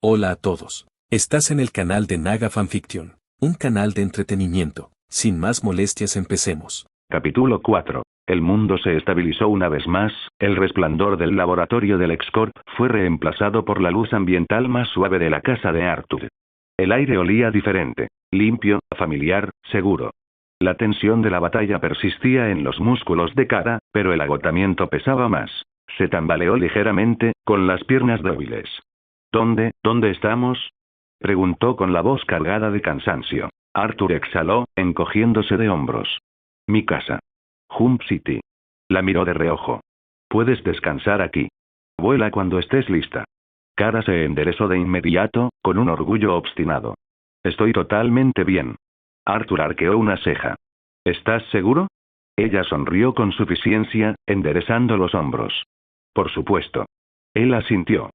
Hola a todos. Estás en el canal de Naga Fanfiction, un canal de entretenimiento. Sin más molestias, empecemos. Capítulo 4. El mundo se estabilizó una vez más, el resplandor del laboratorio del X-Corp fue reemplazado por la luz ambiental más suave de la casa de Arthur. El aire olía diferente, limpio, familiar, seguro. La tensión de la batalla persistía en los músculos de Kara, pero el agotamiento pesaba más. Se tambaleó ligeramente, con las piernas débiles. ¿Dónde estamos? Preguntó con la voz cargada de cansancio. Arthur exhaló, encogiéndose de hombros. Mi casa. Jump City. La miró de reojo. Puedes descansar aquí. Vuela cuando estés lista. Kara se enderezó de inmediato, con un orgullo obstinado. Estoy totalmente bien. Arthur arqueó una ceja. ¿Estás seguro? Ella sonrió con suficiencia, enderezando los hombros. Por supuesto. Él asintió.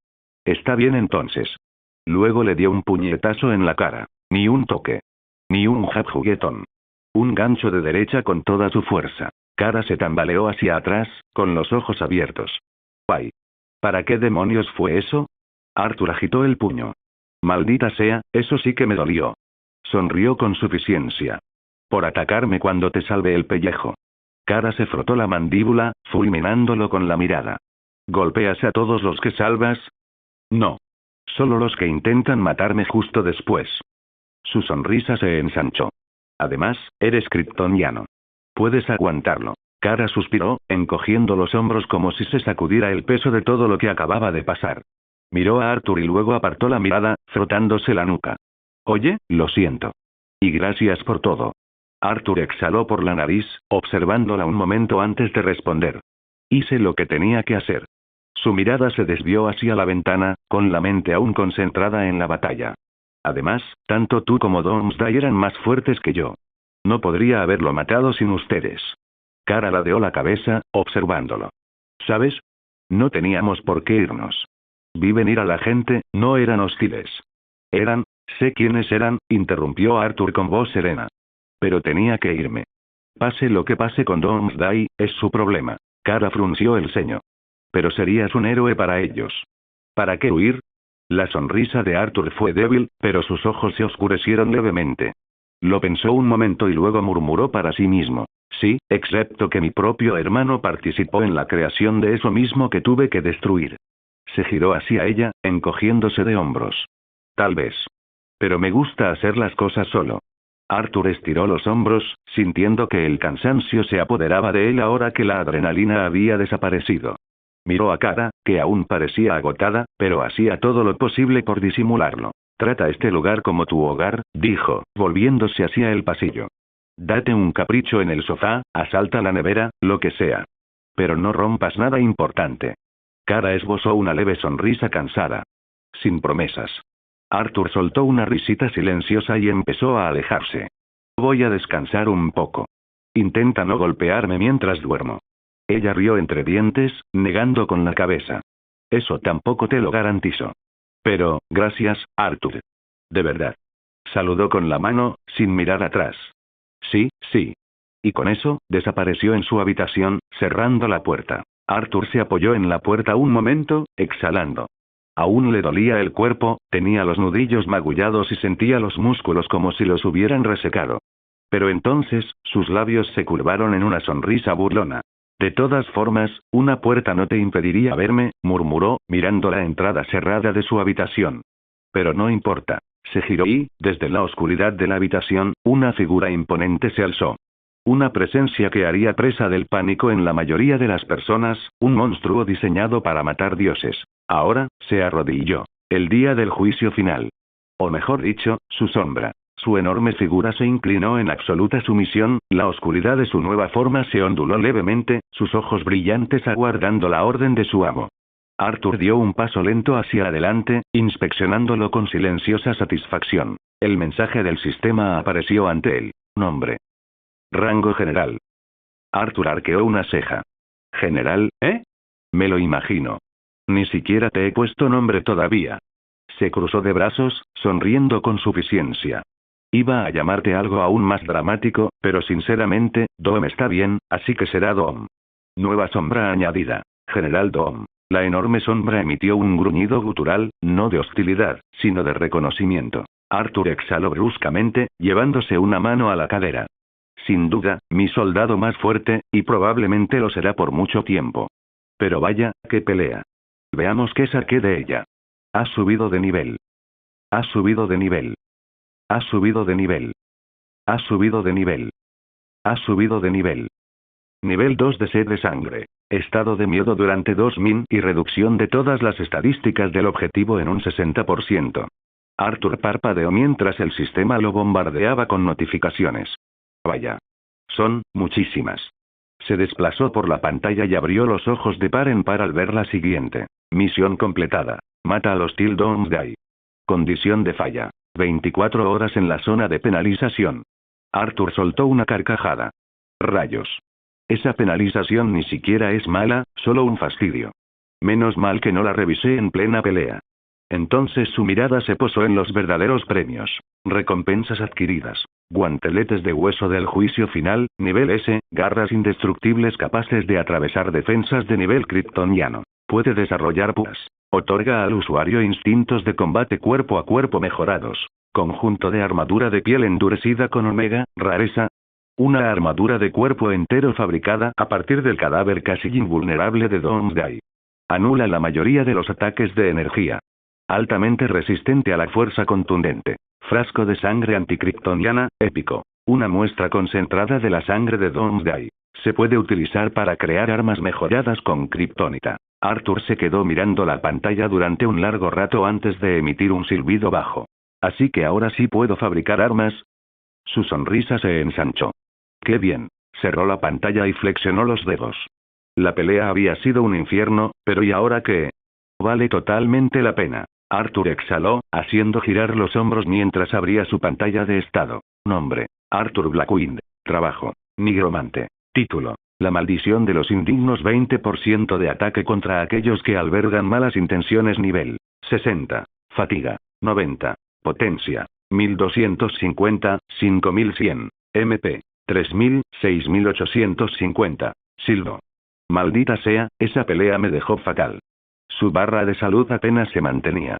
Está bien entonces. Luego le dio un puñetazo en la cara. Ni un toque. Ni un jab juguetón. Un gancho de derecha con toda su fuerza. Kara se tambaleó hacia atrás, con los ojos abiertos. ¡Ay! ¿Para qué demonios fue eso? Arthur agitó el puño. Maldita sea, eso sí que me dolió. Sonrió con suficiencia. Por atacarme cuando te salvé el pellejo. Kara se frotó la mandíbula, fulminándolo con la mirada. ¿Golpeas a todos los que salvas? No. Solo los que intentan matarme justo después. Su sonrisa se ensanchó. Además, eres kryptoniano. Puedes aguantarlo. Kara suspiró, encogiendo los hombros como si se sacudiera el peso de todo lo que acababa de pasar. Miró a Arthur y luego apartó la mirada, frotándose la nuca. Oye, lo siento. Y gracias por todo. Arthur exhaló por la nariz, observándola un momento antes de responder. Hice lo que tenía que hacer. Su mirada se desvió hacia la ventana, con la mente aún concentrada en la batalla. Además, tanto tú como Doomsday eran más fuertes que yo. No podría haberlo matado sin ustedes. Kara ladeó la cabeza, observándolo. ¿Sabes? No teníamos por qué irnos. Vi venir a la gente, no eran hostiles. Sé quiénes eran, interrumpió Arthur con voz serena. Pero tenía que irme. Pase lo que pase con Doomsday, es su problema. Kara frunció el ceño. Pero serías un héroe para ellos. ¿Para qué huir? La sonrisa de Arthur fue débil, pero sus ojos se oscurecieron levemente. Lo pensó un momento y luego murmuró para sí mismo. Sí, excepto que mi propio hermano participó en la creación de eso mismo que tuve que destruir. Se giró hacia ella, encogiéndose de hombros. Tal vez. Pero me gusta hacer las cosas solo. Arthur estiró los hombros, sintiendo que el cansancio se apoderaba de él ahora que la adrenalina había desaparecido. Miró a Kara, que aún parecía agotada, pero hacía todo lo posible por disimularlo. Trata este lugar como tu hogar, dijo, volviéndose hacia el pasillo. Date un capricho en el sofá, asalta la nevera, lo que sea. Pero no rompas nada importante. Kara esbozó una leve sonrisa cansada. Sin promesas. Arthur soltó una risita silenciosa y empezó a alejarse. Voy a descansar un poco. Intenta no golpearme mientras duermo. Ella rió entre dientes, negando con la cabeza. Eso tampoco te lo garantizo. Pero, gracias, Arthur. De verdad. Saludó con la mano, sin mirar atrás. Sí. Y con eso, desapareció en su habitación, cerrando la puerta. Arthur se apoyó en la puerta un momento, exhalando. Aún le dolía el cuerpo, tenía los nudillos magullados y sentía los músculos como si los hubieran resecado. Pero entonces, sus labios se curvaron en una sonrisa burlona. De todas formas, una puerta no te impediría verme, murmuró, mirando la entrada cerrada de su habitación. Pero no importa. Se giró y, desde la oscuridad de la habitación, una figura imponente se alzó. Una presencia que haría presa del pánico en la mayoría de las personas, un monstruo diseñado para matar dioses. Ahora, se arrodilló. El día del juicio final. O mejor dicho, su sombra. Su enorme figura se inclinó en absoluta sumisión, la oscuridad de su nueva forma se onduló levemente, sus ojos brillantes aguardando la orden de su amo. Arthur dio un paso lento hacia adelante, inspeccionándolo con silenciosa satisfacción. El mensaje del sistema apareció ante él. Nombre. Rango general. Arthur arqueó una ceja. ¿General, eh? Me lo imagino. Ni siquiera te he puesto nombre todavía. Se cruzó de brazos, sonriendo con suficiencia. Iba a llamarte algo aún más dramático, pero sinceramente, Dom está bien, así que será Dom. Nueva sombra añadida. General Dom. La enorme sombra emitió un gruñido gutural, no de hostilidad, sino de reconocimiento. Arthur exhaló bruscamente, llevándose una mano a la cadera. Sin duda, mi soldado más fuerte, y probablemente lo será por mucho tiempo. Pero vaya, qué pelea. Veamos qué saqué de ella. Ha subido de nivel. Ha subido de nivel. Ha subido de nivel. Ha subido de nivel. Ha subido de nivel. Nivel 2 de sed de sangre. Estado de miedo durante 2 min y reducción de todas las estadísticas del objetivo en un 60%. Arthur parpadeó mientras el sistema lo bombardeaba con notificaciones. Vaya. Son muchísimas. Se desplazó por la pantalla y abrió los ojos de par en par al ver la siguiente. Misión completada. Mata al hostil Doomsday. Condición de falla. 24 horas en la zona de penalización. Arthur soltó una carcajada. Rayos. Esa penalización ni siquiera es mala, solo un fastidio. Menos mal que no la revisé en plena pelea. Entonces su mirada se posó en los verdaderos premios. Recompensas adquiridas. Guanteletes de hueso del juicio final, nivel S, garras indestructibles capaces de atravesar defensas de nivel kryptoniano. Puede desarrollar púas. Otorga al usuario instintos de combate cuerpo a cuerpo mejorados. Conjunto de armadura de piel endurecida con omega, rareza. Una armadura de cuerpo entero fabricada a partir del cadáver casi invulnerable de Doomsday. Anula la mayoría de los ataques de energía. Altamente resistente a la fuerza contundente. Frasco de sangre anticriptoniana, épico. Una muestra concentrada de la sangre de Doomsday. Se puede utilizar para crear armas mejoradas con kriptonita. Arthur se quedó mirando la pantalla durante un largo rato antes de emitir un silbido bajo. Así que ahora sí puedo fabricar armas. Su sonrisa se ensanchó. ¡Qué bien! Cerró la pantalla y flexionó los dedos. La pelea había sido un infierno, pero ¿y ahora qué? Vale totalmente la pena. Arthur exhaló, haciendo girar los hombros mientras abría su pantalla de estado. Nombre: Arthur Blackwind. Trabajo: nigromante. Título: La maldición de los indignos. 20% de ataque contra aquellos que albergan malas intenciones. Nivel 60. Fatiga 90. Potencia 1250, 5100. MP 3000, 6850. Silbo. Maldita sea, esa pelea me dejó fatal. Su barra de salud apenas se mantenía.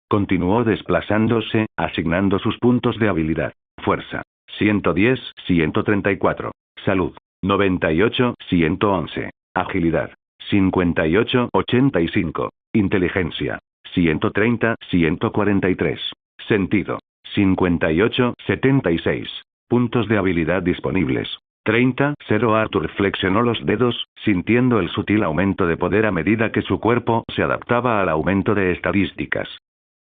Continuó desplazándose, asignando sus puntos de habilidad. Fuerza: 110, 134. Salud: 98, 111. Agilidad: 58, 85. Inteligencia: 130, 143. Sentido: 58, 76. Puntos de habilidad disponibles: 30, 0. Arthur flexionó los dedos, sintiendo el sutil aumento de poder a medida que su cuerpo se adaptaba al aumento de estadísticas.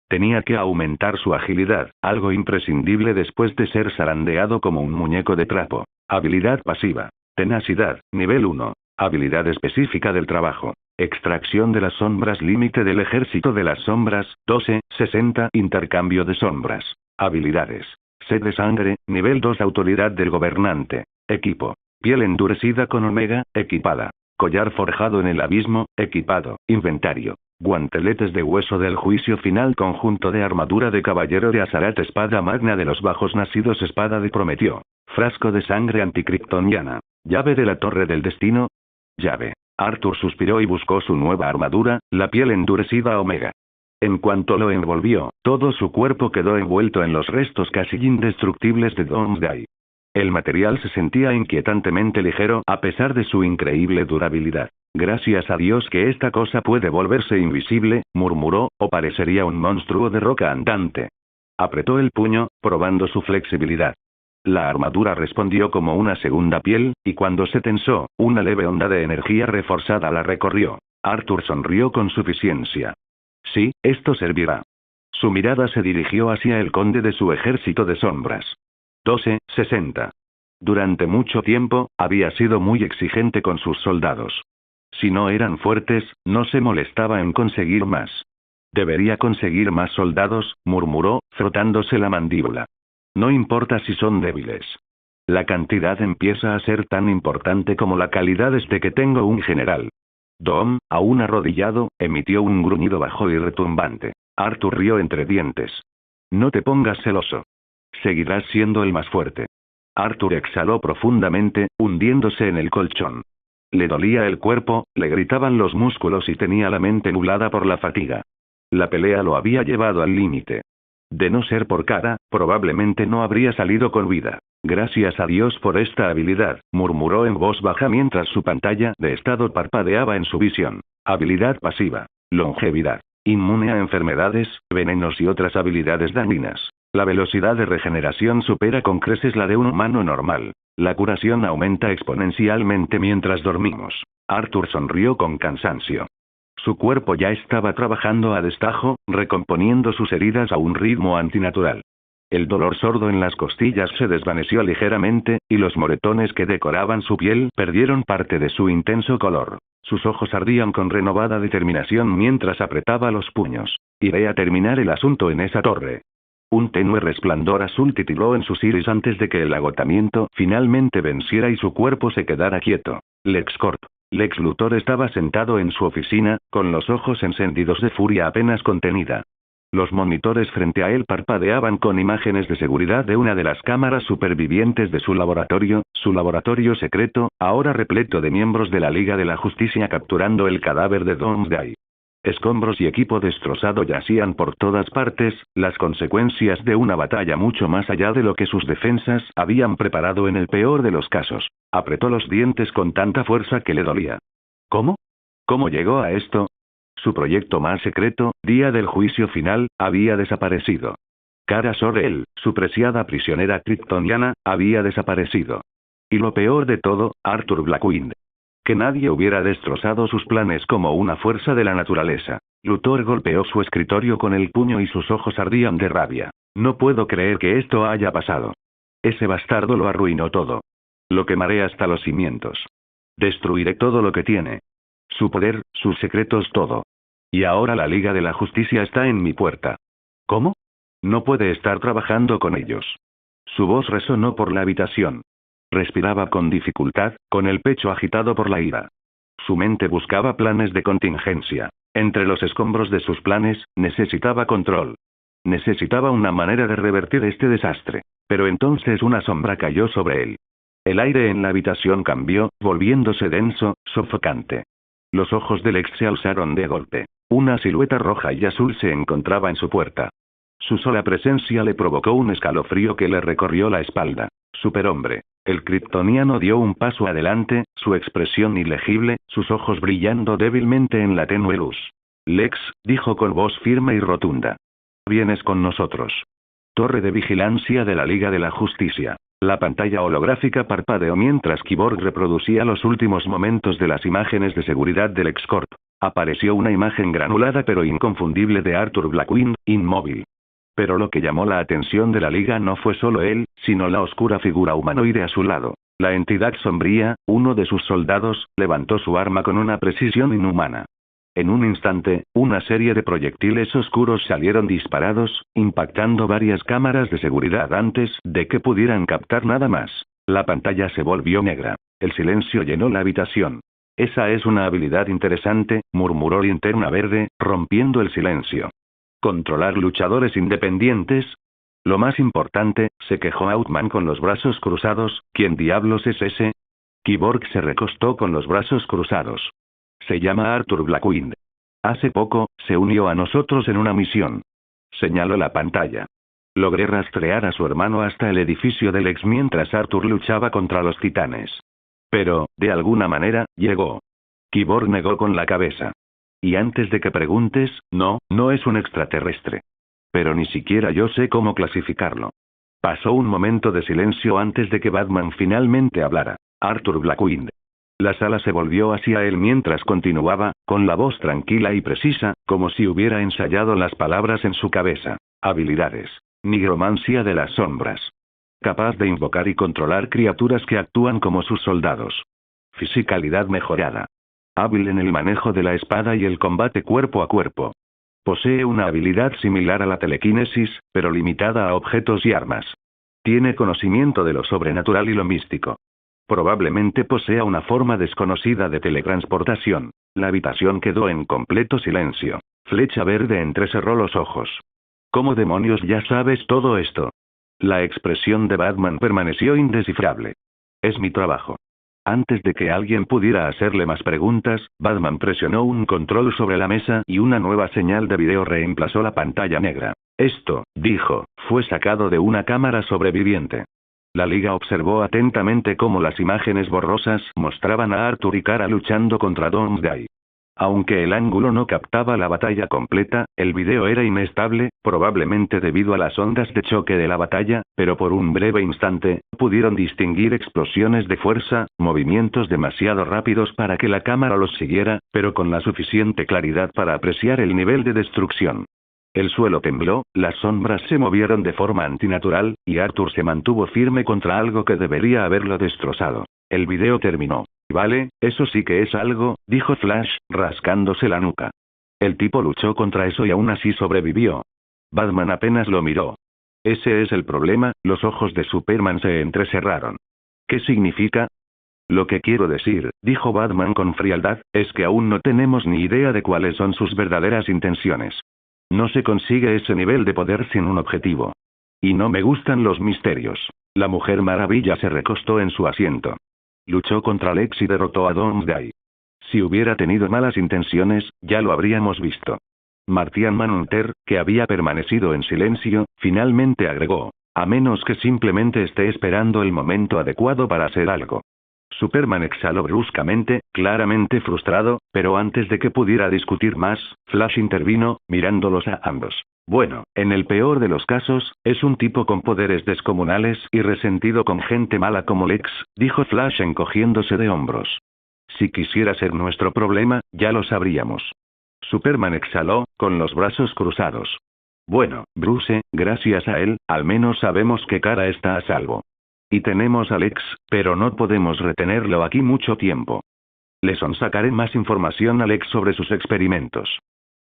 Tenía que aumentar su agilidad, algo imprescindible después de ser zarandeado como un muñeco de trapo. Habilidad pasiva: tenacidad, nivel 1. Habilidad específica del trabajo: extracción de las sombras. Límite del ejército de las sombras: 12, 60. Intercambio de sombras. Habilidades: sed de sangre, nivel 2. Autoridad del gobernante. Equipo: piel endurecida con omega, equipada. Collar forjado en el abismo, equipado. Inventario: guanteletes de hueso del juicio final. Conjunto de armadura de caballero de Azarat. Espada magna de los bajos nacidos. Espada de Prometeo. Frasco de sangre anticriptoniana. Llave de la torre del destino. Llave. Arthur suspiró y buscó su nueva armadura, la piel endurecida omega. En cuanto lo envolvió, todo su cuerpo quedó envuelto en los restos casi indestructibles de Doomsday. El material se sentía inquietantemente ligero a pesar de su increíble durabilidad. Gracias a Dios que esta cosa puede volverse invisible, murmuró, o parecería un monstruo de roca andante. Apretó el puño, probando su flexibilidad. La armadura respondió como una segunda piel, y cuando se tensó, una leve onda de energía reforzada la recorrió. Arthur sonrió con suficiencia. Sí, esto servirá. Su mirada se dirigió hacia el conde de su ejército de sombras. 12, 60. Durante mucho tiempo, había sido muy exigente con sus soldados. Si no eran fuertes, no se molestaba en conseguir más. Debería conseguir más soldados, murmuró, frotándose la mandíbula. No importa si son débiles. La cantidad empieza a ser tan importante como la calidad desde que tengo un general. Dom, aún arrodillado, emitió un gruñido bajo y retumbante. Arthur rió entre dientes. No te pongas celoso. Seguirás siendo el más fuerte. Arthur exhaló profundamente, hundiéndose en el colchón. Le dolía el cuerpo, le gritaban los músculos y tenía la mente nublada por la fatiga. La pelea lo había llevado al límite. De no ser por Kara, probablemente no habría salido con vida. Gracias a Dios por esta habilidad, murmuró en voz baja mientras su pantalla de estado parpadeaba en su visión. Habilidad pasiva. Longevidad. Inmune a enfermedades, venenos y otras habilidades dañinas. La velocidad de regeneración supera con creces la de un humano normal. La curación aumenta exponencialmente mientras dormimos. Arthur sonrió con cansancio. Su cuerpo ya estaba trabajando a destajo, recomponiendo sus heridas a un ritmo antinatural. El dolor sordo en las costillas se desvaneció ligeramente, y los moretones que decoraban su piel perdieron parte de su intenso color. Sus ojos ardían con renovada determinación mientras apretaba los puños. Iré a terminar el asunto en esa torre. Un tenue resplandor azul titiló en sus iris antes de que el agotamiento finalmente venciera y su cuerpo se quedara quieto. LexCorp. Lex Luthor estaba sentado en su oficina, con los ojos encendidos de furia apenas contenida. Los monitores frente a él parpadeaban con imágenes de seguridad de una de las cámaras supervivientes de su laboratorio secreto, ahora repleto de miembros de la Liga de la Justicia capturando el cadáver de Doomsday. Escombros y equipo destrozado yacían por todas partes, las consecuencias de una batalla mucho más allá de lo que sus defensas habían preparado en el peor de los casos. Apretó los dientes con tanta fuerza que le dolía. ¿Cómo? ¿Cómo llegó a esto? Su proyecto más secreto, día del juicio final, había desaparecido. Kara Zor-El, su preciada prisionera kryptoniana, había desaparecido. Y lo peor de todo, Arthur Blackwind. Que nadie hubiera destrozado sus planes como una fuerza de la naturaleza. Luthor golpeó su escritorio con el puño y sus ojos ardían de rabia. No puedo creer que esto haya pasado. Ese bastardo lo arruinó todo. Lo quemaré hasta los cimientos. Destruiré todo lo que tiene. Su poder, sus secretos, todo. Y ahora la Liga de la Justicia está en mi puerta. ¿Cómo? No puede estar trabajando con ellos. Su voz resonó por la habitación. Respiraba con dificultad, con el pecho agitado por la ira. Su mente buscaba planes de contingencia. Entre los escombros de sus planes, necesitaba control. Necesitaba una manera de revertir este desastre. Pero entonces una sombra cayó sobre él. El aire en la habitación cambió, volviéndose denso, sofocante. Los ojos de Lex se alzaron de golpe. Una silueta roja y azul se encontraba en su puerta. Su sola presencia le provocó un escalofrío que le recorrió la espalda. Superhombre. El kryptoniano dio un paso adelante, su expresión ilegible, sus ojos brillando débilmente en la tenue luz. Lex, dijo con voz firme y rotunda. Vienes con nosotros. Torre de vigilancia de la Liga de la Justicia. La pantalla holográfica parpadeó mientras Cyborg reproducía los últimos momentos de las imágenes de seguridad del LexCorp. Apareció una imagen granulada pero inconfundible de Arthur Blackwind, inmóvil. Pero lo que llamó la atención de la Liga no fue solo él, sino la oscura figura humanoide a su lado. La entidad sombría, uno de sus soldados, levantó su arma con una precisión inhumana. En un instante, una serie de proyectiles oscuros salieron disparados, impactando varias cámaras de seguridad antes de que pudieran captar nada más. La pantalla se volvió negra. El silencio llenó la habitación. Esa es una habilidad interesante, murmuró Linterna Verde, rompiendo el silencio. ¿Controlar luchadores independientes? Lo más importante, se quejó Outman con los brazos cruzados, ¿quién diablos es ese? Cyborg se recostó con los brazos cruzados. Se llama Arthur Blackwind. Hace poco, se unió a nosotros en una misión. Señaló la pantalla. Logré rastrear a su hermano hasta el edificio del Lex mientras Arthur luchaba contra los titanes. Pero, de alguna manera, llegó. Cyborg negó con la cabeza. Y antes de que preguntes, no es un extraterrestre. Pero ni siquiera yo sé cómo clasificarlo. Pasó un momento de silencio antes de que Batman finalmente hablara. Arthur Blackwind. La sala se volvió hacia él mientras continuaba, con la voz tranquila y precisa, como si hubiera ensayado las palabras en su cabeza. Habilidades. Nigromancia de las sombras. Capaz de invocar y controlar criaturas que actúan como sus soldados. Fisicalidad mejorada. Hábil en el manejo de la espada y el combate cuerpo a cuerpo. Posee una habilidad similar a la telequinesis, pero limitada a objetos y armas. Tiene conocimiento de lo sobrenatural y lo místico. Probablemente posea una forma desconocida de teletransportación. La habitación quedó en completo silencio. Flecha Verde entrecerró los ojos. ¿Cómo demonios ya sabes todo esto? La expresión de Batman permaneció indescifrable. Es mi trabajo. Antes de que alguien pudiera hacerle más preguntas, Batman presionó un control sobre la mesa y una nueva señal de video reemplazó la pantalla negra. Esto, dijo, fue sacado de una cámara sobreviviente. La Liga observó atentamente cómo las imágenes borrosas mostraban a Arthur y Kara luchando contra Doomsday. Aunque el ángulo no captaba la batalla completa, el video era inestable, probablemente debido a las ondas de choque de la batalla, pero por un breve instante, pudieron distinguir explosiones de fuerza, movimientos demasiado rápidos para que la cámara los siguiera, pero con la suficiente claridad para apreciar el nivel de destrucción. El suelo tembló, las sombras se movieron de forma antinatural, y Arthur se mantuvo firme contra algo que debería haberlo destrozado. El video terminó. Vale, eso sí que es algo, dijo Flash, rascándose la nuca. El tipo luchó contra eso y aún así sobrevivió. Batman apenas lo miró. Ese es el problema, los ojos de Superman se entrecerraron. ¿Qué significa? Lo que quiero decir, dijo Batman con frialdad, es que aún no tenemos ni idea de cuáles son sus verdaderas intenciones. No se consigue ese nivel de poder sin un objetivo. Y no me gustan los misterios. La Mujer Maravilla se recostó en su asiento. Luchó contra Lex y derrotó a Doomsday. Si hubiera tenido malas intenciones, ya lo habríamos visto. Martian Manhunter, que había permanecido en silencio, finalmente agregó. A menos que simplemente esté esperando el momento adecuado para hacer algo. Superman exhaló bruscamente, claramente frustrado, pero antes de que pudiera discutir más, Flash intervino, mirándolos a ambos. Bueno, en el peor de los casos, es un tipo con poderes descomunales y resentido con gente mala como Lex, dijo Flash encogiéndose de hombros. Si quisiera ser nuestro problema, ya lo sabríamos. Superman exhaló, con los brazos cruzados. Bueno, Bruce, gracias a él, al menos sabemos que Kara está a salvo. Y tenemos a Lex, pero no podemos retenerlo aquí mucho tiempo. Le sonsacaré más información a Lex sobre sus experimentos.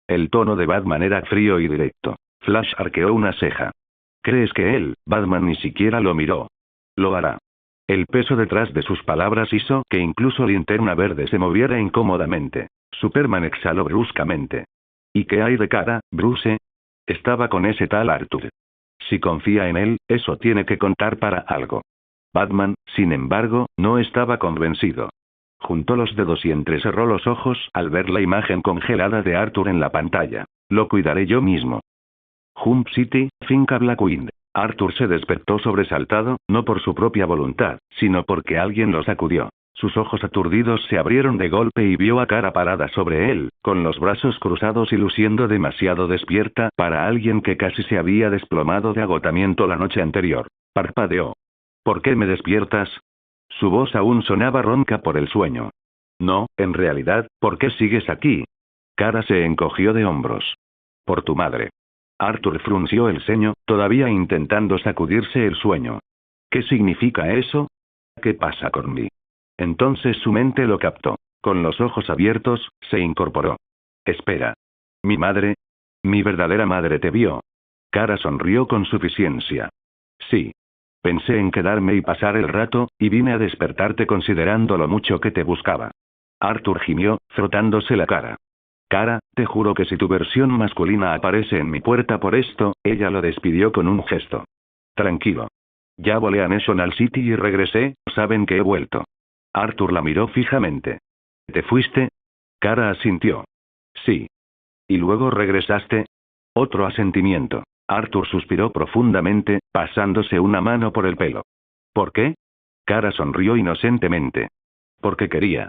El tono de Batman era frío y directo. Flash arqueó una ceja. ¿Crees que él, Batman, ni siquiera lo miró? Lo hará. El peso detrás de sus palabras hizo que incluso Linterna Verde se moviera incómodamente. Superman exhaló bruscamente. ¿Y qué hay de Kara, Bruce? Estaba con ese tal Arthur. Si confía en él, eso tiene que contar para algo. Batman, sin embargo, no estaba convencido. Juntó los dedos y entrecerró los ojos al ver la imagen congelada de Arthur en la pantalla. Lo cuidaré yo mismo. Jump City, finca Blackwind. Arthur se despertó sobresaltado, no por su propia voluntad, sino porque alguien lo sacudió. Sus ojos aturdidos se abrieron de golpe y vio a Kara parada sobre él, con los brazos cruzados y luciendo demasiado despierta para alguien que casi se había desplomado de agotamiento la noche anterior. Parpadeó. ¿Por qué me despiertas? Su voz aún sonaba ronca por el sueño. No, en realidad, ¿por qué sigues aquí? Kara se encogió de hombros. Por tu madre. Arthur frunció el ceño, todavía intentando sacudirse el sueño. ¿Qué significa eso? ¿Qué pasa con mí? Entonces su mente lo captó. Con los ojos abiertos, se incorporó. Espera. ¿Mi madre? Mi verdadera madre te vio. Kara sonrió con suficiencia. Sí. Pensé en quedarme y pasar el rato, y vine a despertarte considerando lo mucho que te buscaba. Arthur gimió, frotándose la cara. Kara, te juro que si tu versión masculina aparece en mi puerta por esto, ella lo despidió con un gesto. Tranquilo. Ya volé a National City y regresé, saben que he vuelto. Arthur la miró fijamente. ¿Te fuiste? Kara asintió. Sí. ¿Y luego regresaste? Otro asentimiento. Arthur suspiró profundamente, pasándose una mano por el pelo. ¿Por qué? Kara sonrió inocentemente. Porque quería.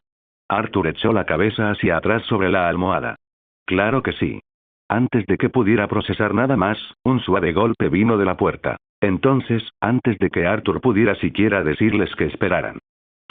Arthur echó la cabeza hacia atrás sobre la almohada. Claro que sí. Antes de que pudiera procesar nada más, un suave golpe vino de la puerta. Entonces, antes de que Arthur pudiera siquiera decirles que esperaran.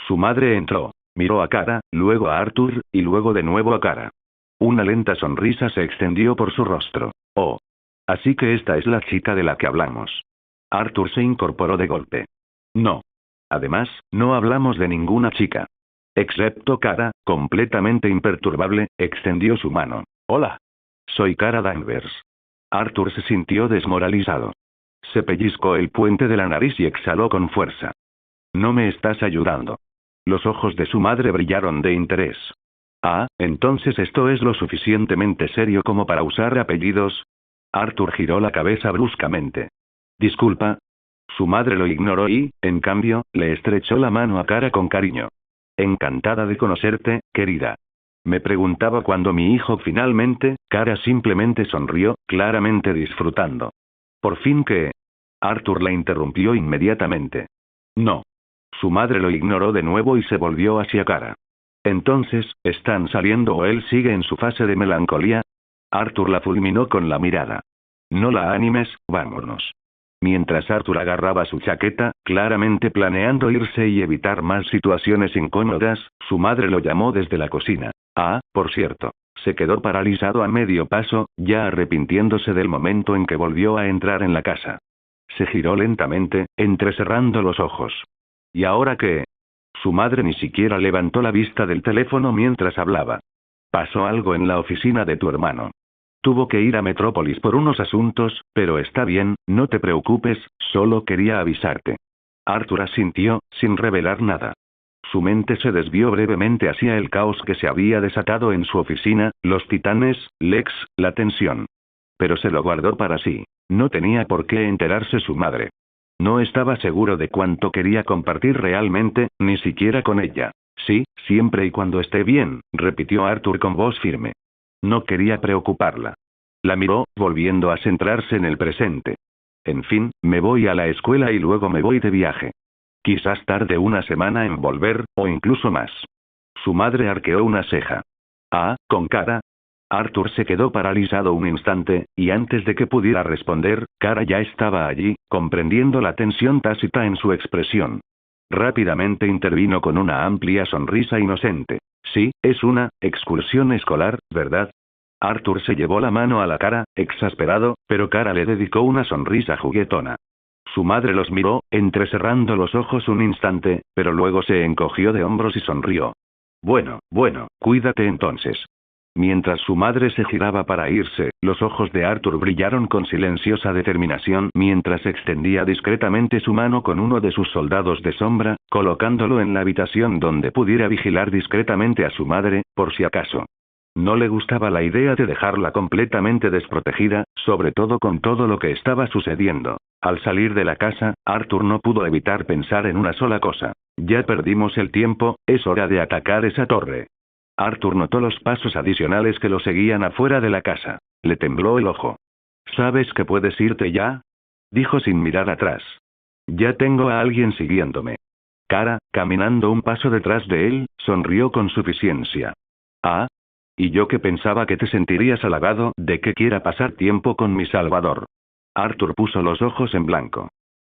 Su madre entró. Miró a Kara, luego a Arthur, y luego de nuevo a Kara. Una lenta sonrisa se extendió por su rostro. Oh. Así que esta es la chica de la que hablamos. Arthur se incorporó de golpe. No. Además, no hablamos de ninguna chica. Excepto Kara, completamente imperturbable, extendió su mano. Hola. Soy Kara Danvers. Arthur se sintió desmoralizado. Se pellizcó el puente de la nariz y exhaló con fuerza. No me estás ayudando. Los ojos de su madre brillaron de interés. Ah, entonces esto es lo suficientemente serio como para usar apellidos. Arthur giró la cabeza bruscamente. Disculpa. Su madre lo ignoró y, en cambio, le estrechó la mano a Kara con cariño. Encantada de conocerte, querida. Me preguntaba cuándo mi hijo finalmente. Kara simplemente sonrió, claramente disfrutando. ¿Por fin qué? Arthur la interrumpió inmediatamente. No. Su madre lo ignoró de nuevo y se volvió hacia Kara. Entonces, ¿están saliendo o él sigue en su fase de melancolía? Arthur la fulminó con la mirada. No la animes, vámonos. Mientras Arthur agarraba su chaqueta, claramente planeando irse y evitar más situaciones incómodas, su madre lo llamó desde la cocina. Ah, por cierto. Se quedó paralizado a medio paso, ya arrepintiéndose del momento en que volvió a entrar en la casa. Se giró lentamente, entrecerrando los ojos. ¿Y ahora qué? Su madre ni siquiera levantó la vista del teléfono mientras hablaba. Pasó algo en la oficina de tu hermano. Tuvo que ir a Metrópolis por unos asuntos, pero está bien, no te preocupes, solo quería avisarte. Arthur asintió, sin revelar nada. Su mente se desvió brevemente hacia el caos que se había desatado en su oficina, los titanes, Lex, la tensión. Pero se lo guardó para sí. No tenía por qué enterarse su madre. No estaba seguro de cuánto quería compartir realmente, ni siquiera con ella. Sí, siempre y cuando esté bien, repitió Arthur con voz firme. No quería preocuparla. La miró, volviendo a centrarse en el presente. En fin, me voy a la escuela y luego me voy de viaje. Quizás tarde una semana en volver, o incluso más. Su madre arqueó una ceja. Ah, con Kara. Arthur se quedó paralizado un instante, y antes de que pudiera responder, Kara ya estaba allí, comprendiendo la tensión tácita en su expresión. Rápidamente intervino con una amplia sonrisa inocente. Sí, es una excursión escolar, ¿verdad? Arthur se llevó la mano a la cara, exasperado, pero Kara le dedicó una sonrisa juguetona. Su madre los miró, entrecerrando los ojos un instante, pero luego se encogió de hombros y sonrió. Bueno, cuídate entonces. Mientras su madre se giraba para irse, los ojos de Arthur brillaron con silenciosa determinación mientras extendía discretamente su mano con uno de sus soldados de sombra, colocándolo en la habitación donde pudiera vigilar discretamente a su madre, por si acaso. No le gustaba la idea de dejarla completamente desprotegida, sobre todo con todo lo que estaba sucediendo. Al salir de la casa, Arthur no pudo evitar pensar en una sola cosa. Ya perdimos el tiempo, es hora de atacar esa torre. Arthur notó los pasos adicionales que lo seguían afuera de la casa. Le tembló el ojo. ¿Sabes que puedes irte ya? Dijo sin mirar atrás. Ya tengo a alguien siguiéndome. Kara, caminando un paso detrás de él, sonrió con suficiencia. Ah. Y yo que pensaba que te sentirías halagado de que quiera pasar tiempo con mi Salvador. Arthur puso los ojos en blanco.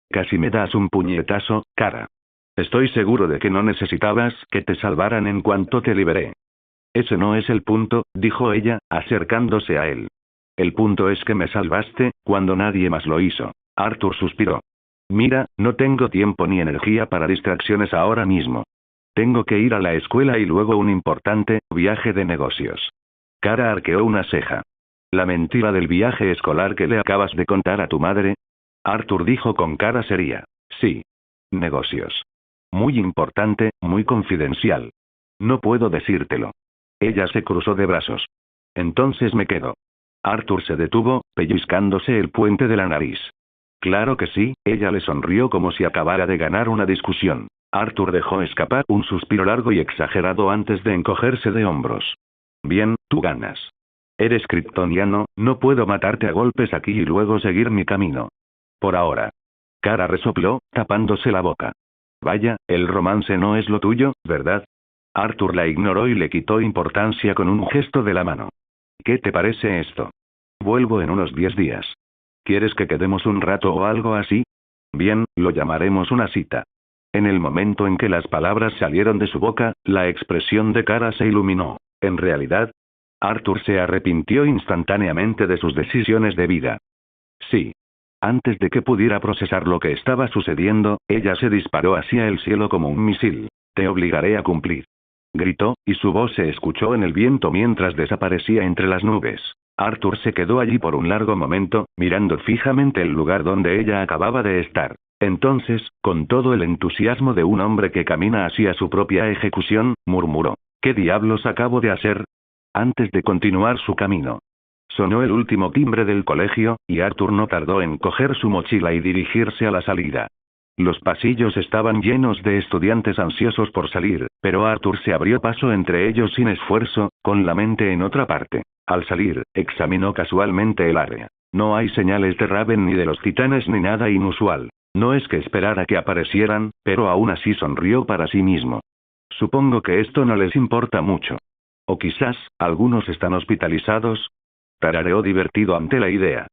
Casi me das un puñetazo, Kara. Estoy seguro de que no necesitabas que te salvaran en cuanto te liberé. Ese no es el punto, dijo ella, acercándose a él. El punto es que me salvaste, cuando nadie más lo hizo. Arthur suspiró. Mira, no tengo tiempo ni energía para distracciones ahora mismo. Tengo que ir a la escuela y luego un importante viaje de negocios. Kara arqueó una ceja. ¿La mentira del viaje escolar que le acabas de contar a tu madre? Arthur dijo con cara seria. Sí. Negocios. Muy importante, muy confidencial. No puedo decírtelo. Ella se cruzó de brazos. Entonces me quedo. Arthur se detuvo, pellizcándose el puente de la nariz. Claro que sí, ella le sonrió como si acabara de ganar una discusión. Arthur dejó escapar un suspiro largo y exagerado antes de encogerse de hombros. Bien, tú ganas. Eres kryptoniano, no puedo matarte a golpes aquí y luego seguir mi camino. Por ahora. Kara resopló, tapándose la boca. Vaya, el romance no es lo tuyo, ¿verdad? Arthur la ignoró y le quitó importancia con un gesto de la mano. ¿Qué te parece esto? Vuelvo en unos 10 días. ¿Quieres que quedemos un rato o algo así? Bien, lo llamaremos una cita. En el momento en que las palabras salieron de su boca, la expresión de Kara se iluminó. En realidad, Arthur se arrepintió instantáneamente de sus decisiones de vida. Sí. Antes de que pudiera procesar lo que estaba sucediendo, ella se disparó hacia el cielo como un misil. Te obligaré a cumplir. Gritó, y su voz se escuchó en el viento mientras desaparecía entre las nubes. Arthur se quedó allí por un largo momento, mirando fijamente el lugar donde ella acababa de estar. Entonces, con todo el entusiasmo de un hombre que camina hacia su propia ejecución, murmuró. ¿Qué diablos acabo de hacer? Antes de continuar su camino. Sonó el último timbre del colegio, y Arthur no tardó en coger su mochila y dirigirse a la salida. Los pasillos estaban llenos de estudiantes ansiosos por salir, pero Arthur se abrió paso entre ellos sin esfuerzo, con la mente en otra parte. Al salir, examinó casualmente el área. No hay señales de Raven ni de los titanes ni nada inusual. No es que esperara que aparecieran, pero aún así sonrió para sí mismo. Supongo que esto no les importa mucho. O quizás, algunos están hospitalizados. Tarareó divertido ante la idea.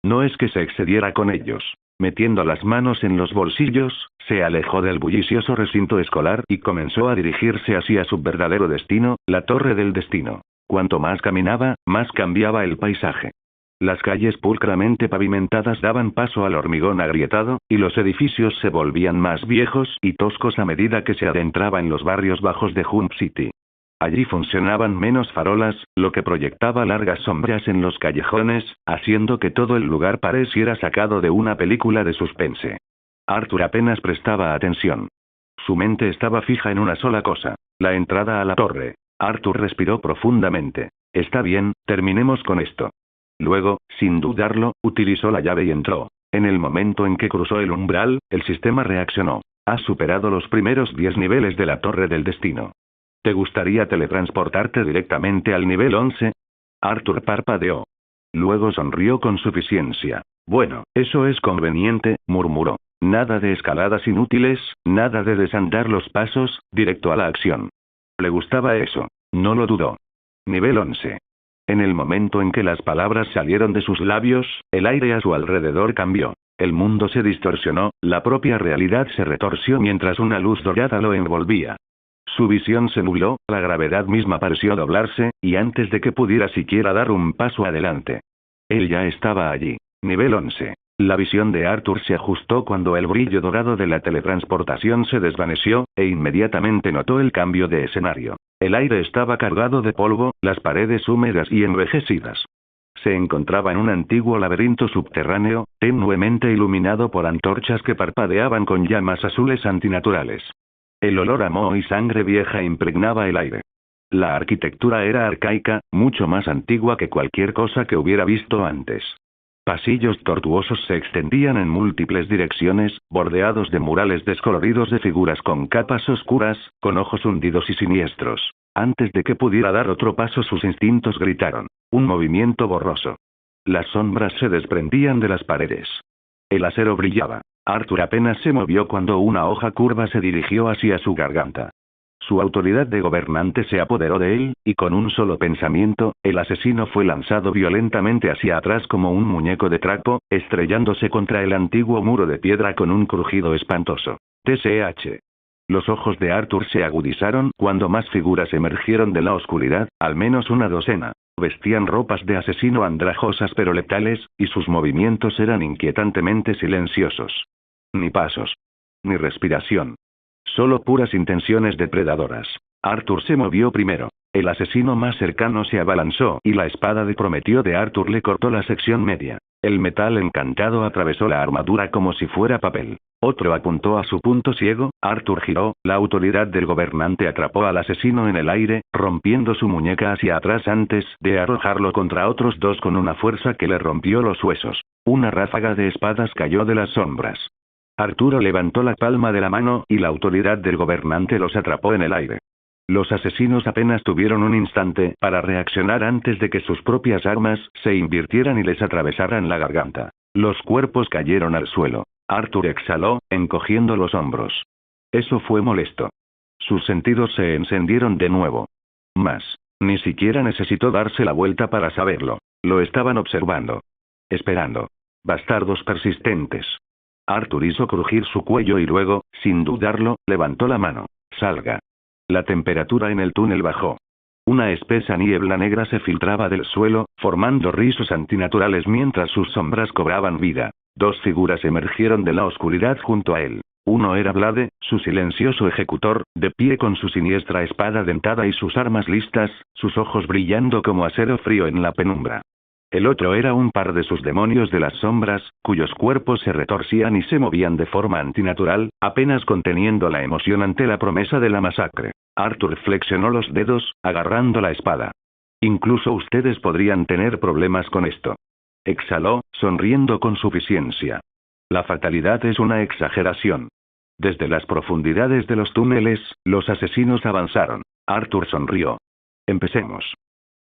No es que se excediera con ellos. Metiendo las manos en los bolsillos, se alejó del bullicioso recinto escolar y comenzó a dirigirse hacia su verdadero destino, la Torre del Destino. Cuanto más caminaba, más cambiaba el paisaje. Las calles pulcramente pavimentadas daban paso al hormigón agrietado, y los edificios se volvían más viejos y toscos a medida que se adentraba en los barrios bajos de Hump City. Allí funcionaban menos farolas, lo que proyectaba largas sombras en los callejones, haciendo que todo el lugar pareciera sacado de una película de suspense. Arthur apenas prestaba atención. Su mente estaba fija en una sola cosa: la entrada a la torre. Arthur respiró profundamente. Está bien, terminemos con esto. Luego, sin dudarlo, utilizó la llave y entró. En el momento en que cruzó el umbral, el sistema reaccionó. Has superado los primeros 10 niveles de la Torre del Destino. ¿Te gustaría teletransportarte directamente al nivel 11? Arthur parpadeó. Luego sonrió con suficiencia. Bueno, eso es conveniente, murmuró. Nada de escaladas inútiles, nada de desandar los pasos, directo a la acción. Le gustaba eso. No lo dudó. Nivel 11. En el momento en que las palabras salieron de sus labios, el aire a su alrededor cambió. El mundo se distorsionó, la propia realidad se retorció mientras una luz dorada lo envolvía. Su visión se nubló, la gravedad misma pareció doblarse, y antes de que pudiera siquiera dar un paso adelante. Él ya estaba allí. Nivel 11. La visión de Arthur se ajustó cuando el brillo dorado de la teletransportación se desvaneció, e inmediatamente notó el cambio de escenario. El aire estaba cargado de polvo, las paredes húmedas y envejecidas. Se encontraba en un antiguo laberinto subterráneo, tenuemente iluminado por antorchas que parpadeaban con llamas azules antinaturales. El olor a moho y sangre vieja impregnaba el aire. La arquitectura era arcaica, mucho más antigua que cualquier cosa que hubiera visto antes. Pasillos tortuosos se extendían en múltiples direcciones, bordeados de murales descoloridos de figuras con capas oscuras, con ojos hundidos y siniestros. Antes de que pudiera dar otro paso, sus instintos gritaron. Un movimiento borroso. Las sombras se desprendían de las paredes. El acero brillaba. Arthur apenas se movió cuando una hoja curva se dirigió hacia su garganta. Su autoridad de gobernante se apoderó de él, y con un solo pensamiento, el asesino fue lanzado violentamente hacia atrás como un muñeco de trapo, estrellándose contra el antiguo muro de piedra con un crujido espantoso. TSH. Los ojos de Arthur se agudizaron cuando más figuras emergieron de la oscuridad, al menos una docena. Vestían ropas de asesino andrajosas pero letales, y sus movimientos eran inquietantemente silenciosos. Ni pasos. Ni respiración. Solo puras intenciones depredadoras. Arthur se movió primero. El asesino más cercano se abalanzó y la espada de Prometeo de Arthur le cortó la sección media. El metal encantado atravesó la armadura como si fuera papel. Otro apuntó a su punto ciego, Arthur giró, la autoridad del gobernante atrapó al asesino en el aire, rompiendo su muñeca hacia atrás antes de arrojarlo contra otros dos con una fuerza que le rompió los huesos. Una ráfaga de espadas cayó de las sombras. Arturo levantó la palma de la mano y la autoridad del gobernante los atrapó en el aire. Los asesinos apenas tuvieron un instante para reaccionar antes de que sus propias armas se invirtieran y les atravesaran la garganta. Los cuerpos cayeron al suelo. Arthur exhaló, encogiendo los hombros. Eso fue molesto. Sus sentidos se encendieron de nuevo. Más. Ni siquiera necesitó darse la vuelta para saberlo. Lo estaban observando. Esperando. Bastardos persistentes. Arthur hizo crujir su cuello y luego, sin dudarlo, levantó la mano. Salga. La temperatura en el túnel bajó. Una espesa niebla negra se filtraba del suelo, formando rizos antinaturales mientras sus sombras cobraban vida. Dos figuras emergieron de la oscuridad junto a él. Uno era Blade, su silencioso ejecutor, de pie con su siniestra espada dentada y sus armas listas, sus ojos brillando como acero frío en la penumbra. El otro era un par de sus demonios de las sombras, cuyos cuerpos se retorcían y se movían de forma antinatural, apenas conteniendo la emoción ante la promesa de la masacre. Arthur flexionó los dedos, agarrando la espada. Incluso ustedes podrían tener problemas con esto. Exhaló, sonriendo con suficiencia. La fatalidad es una exageración. Desde las profundidades de los túneles, los asesinos avanzaron. Arthur sonrió. Empecemos.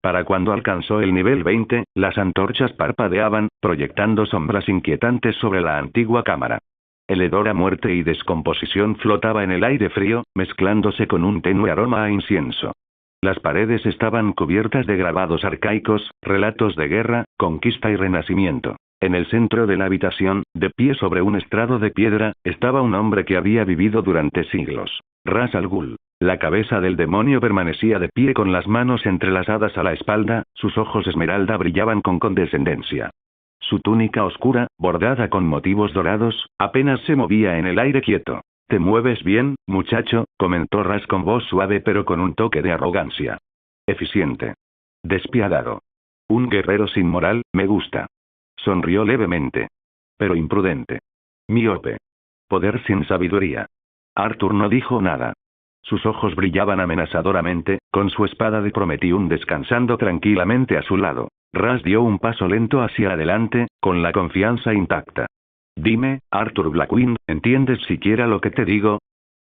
Para cuando alcanzó el nivel 20, las antorchas parpadeaban, proyectando sombras inquietantes sobre la antigua cámara. El hedor a muerte y descomposición flotaba en el aire frío, mezclándose con un tenue aroma a incienso. Las paredes estaban cubiertas de grabados arcaicos, relatos de guerra, conquista y renacimiento. En el centro de la habitación, de pie sobre un estrado de piedra, estaba un hombre que había vivido durante siglos. Ras al Ghul. La cabeza del demonio permanecía de pie con las manos entrelazadas a la espalda, sus ojos esmeralda brillaban con condescendencia. Su túnica oscura, bordada con motivos dorados, apenas se movía en el aire quieto. «¿Te mueves bien, muchacho?», comentó Ras con voz suave pero con un toque de arrogancia. «Eficiente. Despiadado. Un guerrero sin moral, me gusta». Sonrió levemente. «Pero imprudente. Miope. Poder sin sabiduría». Arthur no dijo nada. Sus ojos brillaban amenazadoramente, con su espada de Prometium descansando tranquilamente a su lado. Ras dio un paso lento hacia adelante, con la confianza intacta. «Dime, Arthur Blackwind, ¿entiendes siquiera lo que te digo?».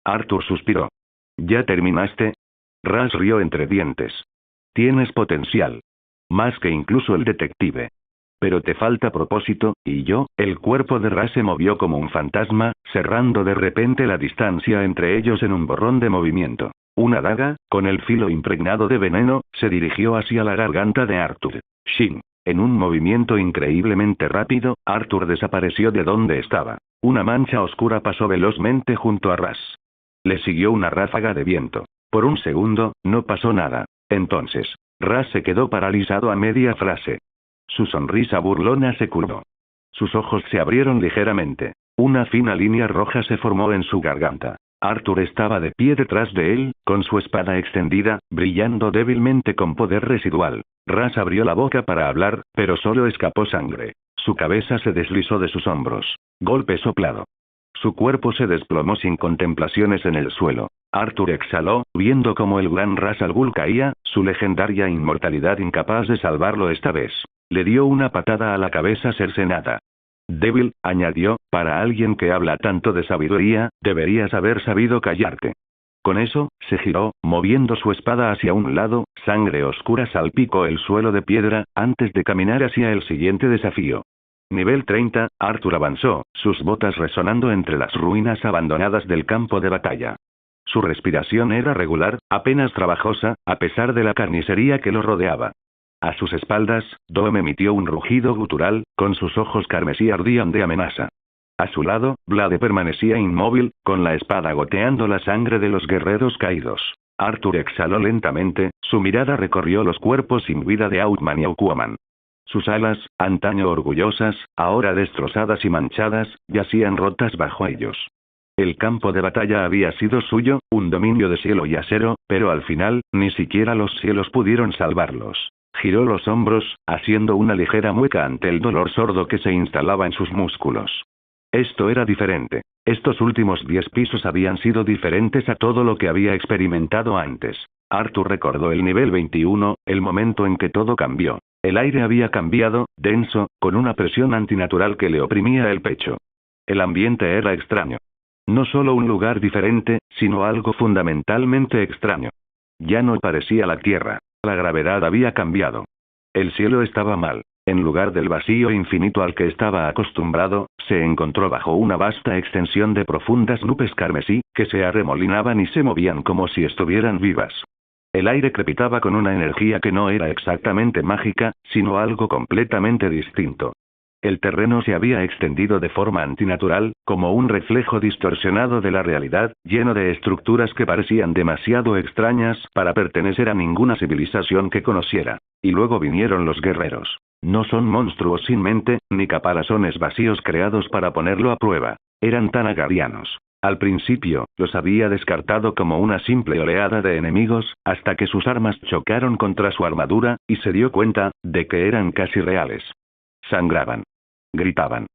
Arthur suspiró. «¿Ya terminaste?». Ras rió entre dientes. «Tienes potencial. Más que incluso el detective. Pero te falta propósito, y yo». El cuerpo de Ras se movió como un fantasma, cerrando de repente la distancia entre ellos en un borrón de movimiento. Una daga, con el filo impregnado de veneno, se dirigió hacia la garganta de Arthur. Shin. En un movimiento increíblemente rápido, Arthur desapareció de donde estaba. Una mancha oscura pasó velozmente junto a Ras. Le siguió una ráfaga de viento. Por un segundo, no pasó nada. Entonces, Ras se quedó paralizado a media frase. Su sonrisa burlona se curvó. Sus ojos se abrieron ligeramente. Una fina línea roja se formó en su garganta. Arthur estaba de pie detrás de él, con su espada extendida, brillando débilmente con poder residual. Ras abrió la boca para hablar, pero solo escapó sangre. Su cabeza se deslizó de sus hombros. Golpe soplado. Su cuerpo se desplomó sin contemplaciones en el suelo. Arthur exhaló, viendo cómo el gran Ras al Ghul caía, su legendaria inmortalidad incapaz de salvarlo esta vez. Le dio una patada a la cabeza cercenada. «Débil», añadió, «para alguien que habla tanto de sabiduría, deberías haber sabido callarte». Con eso, se giró, moviendo su espada hacia un lado, sangre oscura salpicó el suelo de piedra, antes de caminar hacia el siguiente desafío. Nivel 30, Arthur avanzó, sus botas resonando entre las ruinas abandonadas del campo de batalla. Su respiración era regular, apenas trabajosa, a pesar de la carnicería que lo rodeaba. A sus espaldas, Dome emitió un rugido gutural, con sus ojos carmesí ardían de amenaza. A su lado, Blade permanecía inmóvil, con la espada goteando la sangre de los guerreros caídos. Arthur exhaló lentamente, su mirada recorrió los cuerpos sin vida de Outman y Aquaman. Sus alas, antaño orgullosas, ahora destrozadas y manchadas, yacían rotas bajo ellos. El campo de batalla había sido suyo, un dominio de cielo y acero, pero al final, ni siquiera los cielos pudieron salvarlos. Giró los hombros, haciendo una ligera mueca ante el dolor sordo que se instalaba en sus músculos. Esto era diferente. Estos últimos 10 pisos habían sido diferentes a todo lo que había experimentado antes. Arthur recordó el nivel 21, el momento en que todo cambió. El aire había cambiado, denso, con una presión antinatural que le oprimía el pecho. El ambiente era extraño. No solo un lugar diferente, sino algo fundamentalmente extraño. Ya no parecía la tierra. La gravedad había cambiado. El cielo estaba mal. En lugar del vacío infinito al que estaba acostumbrado, se encontró bajo una vasta extensión de profundas nubes carmesí, que se arremolinaban y se movían como si estuvieran vivas. El aire crepitaba con una energía que no era exactamente mágica, sino algo completamente distinto. El terreno se había extendido de forma antinatural, como un reflejo distorsionado de la realidad, lleno de estructuras que parecían demasiado extrañas para pertenecer a ninguna civilización que conociera. Y luego vinieron los guerreros. No son monstruos sin mente, ni caparazones vacíos creados para ponerlo a prueba. Eran tanagarianos. Al principio, los había descartado como una simple oleada de enemigos, hasta que sus armas chocaron contra su armadura, y se dio cuenta de que eran casi reales. Sangraban. Gritaban.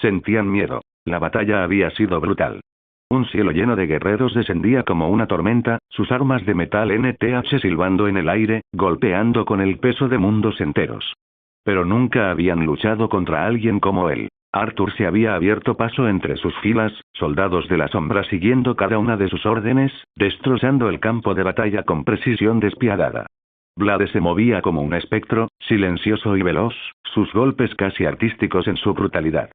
Sentían miedo. La batalla había sido brutal. Un cielo lleno de guerreros descendía como una tormenta, sus armas de metal NTH silbando en el aire, golpeando con el peso de mundos enteros. Pero nunca habían luchado contra alguien como él. Arthur se había abierto paso entre sus filas, soldados de la sombra siguiendo cada una de sus órdenes, destrozando el campo de batalla con precisión despiadada. Blade se movía como un espectro, silencioso y veloz, sus golpes casi artísticos en su brutalidad.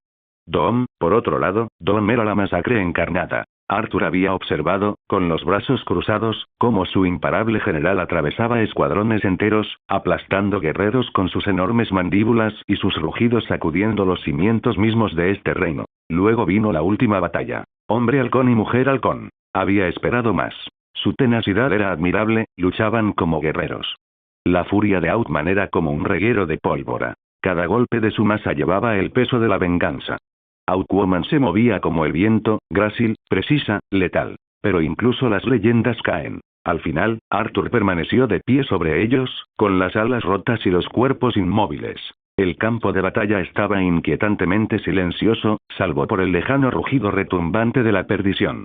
Doom, por otro lado, Doom era la masacre encarnada. Arthur había observado, con los brazos cruzados, cómo su imparable general atravesaba escuadrones enteros, aplastando guerreros con sus enormes mandíbulas y sus rugidos sacudiendo los cimientos mismos de este reino. Luego vino la última batalla. Hombre halcón y mujer halcón. Había esperado más. Su tenacidad era admirable, luchaban como guerreros. La furia de Outman era como un reguero de pólvora. Cada golpe de su masa llevaba el peso de la venganza. Outwoman se movía como el viento, grácil, precisa, letal. Pero incluso las leyendas caen. Al final, Arthur permaneció de pie sobre ellos, con las alas rotas y los cuerpos inmóviles. El campo de batalla estaba inquietantemente silencioso, salvo por el lejano rugido retumbante de la perdición.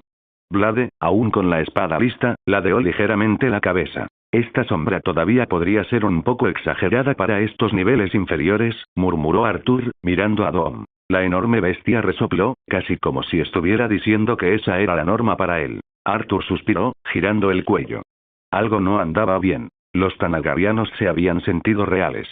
Blade, aún con la espada lista, ladeó ligeramente la cabeza. Esta sombra todavía podría ser un poco exagerada para estos niveles inferiores, murmuró Arthur, mirando a Doom. La enorme bestia resopló, casi como si estuviera diciendo que esa era la norma para él. Arthur suspiró, girando el cuello. Algo no andaba bien. Los tanagarianos se habían sentido reales.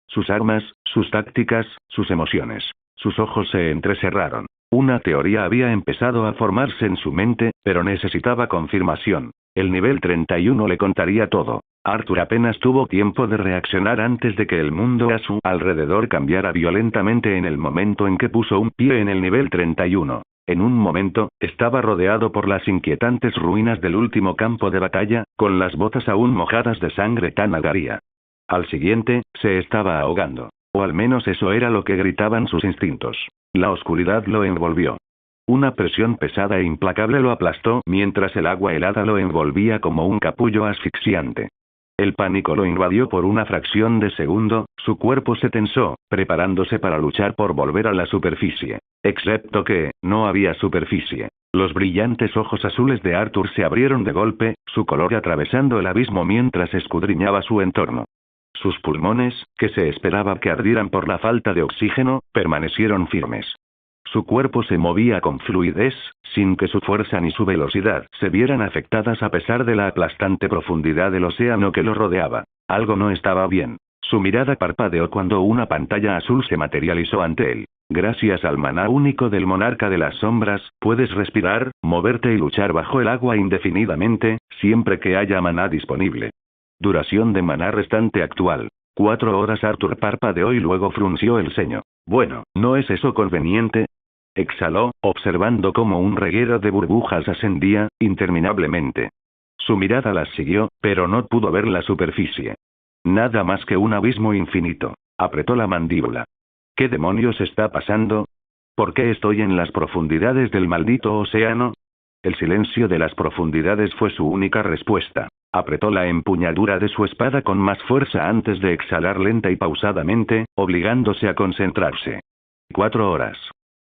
Sus armas, sus tácticas, sus emociones. Sus ojos se entrecerraron. Una teoría había empezado a formarse en su mente, pero necesitaba confirmación. El nivel 31 le contaría todo. Arthur apenas tuvo tiempo de reaccionar antes de que el mundo a su alrededor cambiara violentamente en el momento en que puso un pie en el nivel 31. En un momento, estaba rodeado por las inquietantes ruinas del último campo de batalla, con las botas aún mojadas de sangre tanagaria. Al siguiente, se estaba ahogando. O al menos eso era lo que gritaban sus instintos. La oscuridad lo envolvió. Una presión pesada e implacable lo aplastó mientras el agua helada lo envolvía como un capullo asfixiante. El pánico lo invadió por una fracción de segundo, su cuerpo se tensó, preparándose para luchar por volver a la superficie. Excepto que, no había superficie. Los brillantes ojos azules de Arthur se abrieron de golpe, su color atravesando el abismo mientras escudriñaba su entorno. Sus pulmones, que se esperaba que ardieran por la falta de oxígeno, permanecieron firmes. Su cuerpo se movía con fluidez, sin que su fuerza ni su velocidad se vieran afectadas a pesar de la aplastante profundidad del océano que lo rodeaba. Algo no estaba bien. Su mirada parpadeó cuando una pantalla azul se materializó ante él. Gracias al maná único del monarca de las sombras, puedes respirar, moverte y luchar bajo el agua indefinidamente, siempre que haya maná disponible. Duración de maná restante actual. 4 horas. Arthur parpadeó y luego frunció el ceño. Bueno, ¿no es eso conveniente? Exhaló, observando cómo un reguero de burbujas ascendía, interminablemente. Su mirada las siguió, pero no pudo ver la superficie. Nada más que un abismo infinito. Apretó la mandíbula. ¿Qué demonios está pasando? ¿Por qué estoy en las profundidades del maldito océano? El silencio de las profundidades fue su única respuesta. Apretó la empuñadura de su espada con más fuerza antes de exhalar lenta y pausadamente, obligándose a concentrarse. 4 horas.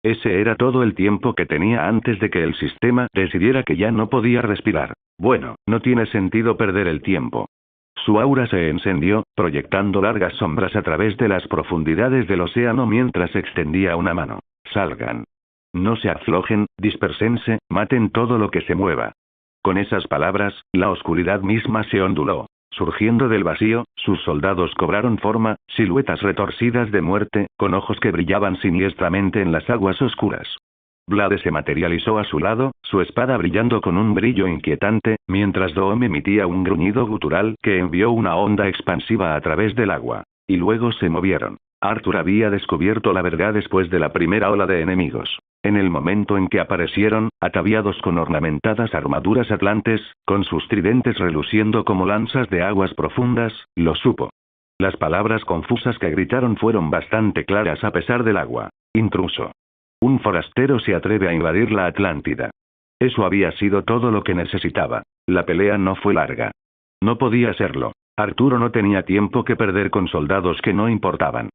Ese era todo el tiempo que tenía antes de que el sistema decidiera que ya no podía respirar. Bueno, no tiene sentido perder el tiempo. Su aura se encendió, proyectando largas sombras a través de las profundidades del océano mientras extendía una mano. Salgan. No se aflojen, dispérsense, maten todo lo que se mueva. Con esas palabras, la oscuridad misma se onduló. Surgiendo del vacío, sus soldados cobraron forma, siluetas retorcidas de muerte, con ojos que brillaban siniestramente en las aguas oscuras. Blade se materializó a su lado, su espada brillando con un brillo inquietante, mientras Doom emitía un gruñido gutural que envió una onda expansiva a través del agua. Y luego se movieron. Arthur había descubierto la verdad después de la primera ola de enemigos. En el momento en que aparecieron, ataviados con ornamentadas armaduras atlantes, con sus tridentes reluciendo como lanzas de aguas profundas, lo supo. Las palabras confusas que gritaron fueron bastante claras a pesar del agua. Intruso. Un forastero se atreve a invadir la Atlántida. Eso había sido todo lo que necesitaba. La pelea no fue larga. No podía serlo. Arturo no tenía tiempo que perder con soldados que no importaban.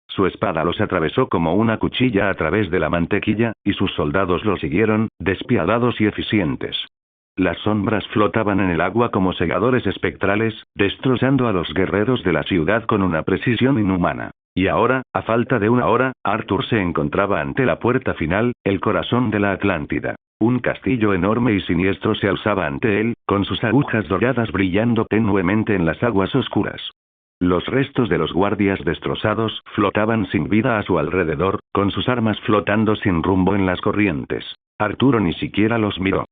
Su espada los atravesó como una cuchilla a través de la mantequilla, y sus soldados lo siguieron, despiadados y eficientes. Las sombras flotaban en el agua como segadores espectrales, destrozando a los guerreros de la ciudad con una precisión inhumana. Y ahora, a falta de una hora, Arthur se encontraba ante la puerta final, el corazón de la Atlántida. Un castillo enorme y siniestro se alzaba ante él, con sus agujas doradas brillando tenuemente en las aguas oscuras. Los restos de los guardias destrozados flotaban sin vida a su alrededor, con sus armas flotando sin rumbo en las corrientes. Arturo ni siquiera los miró.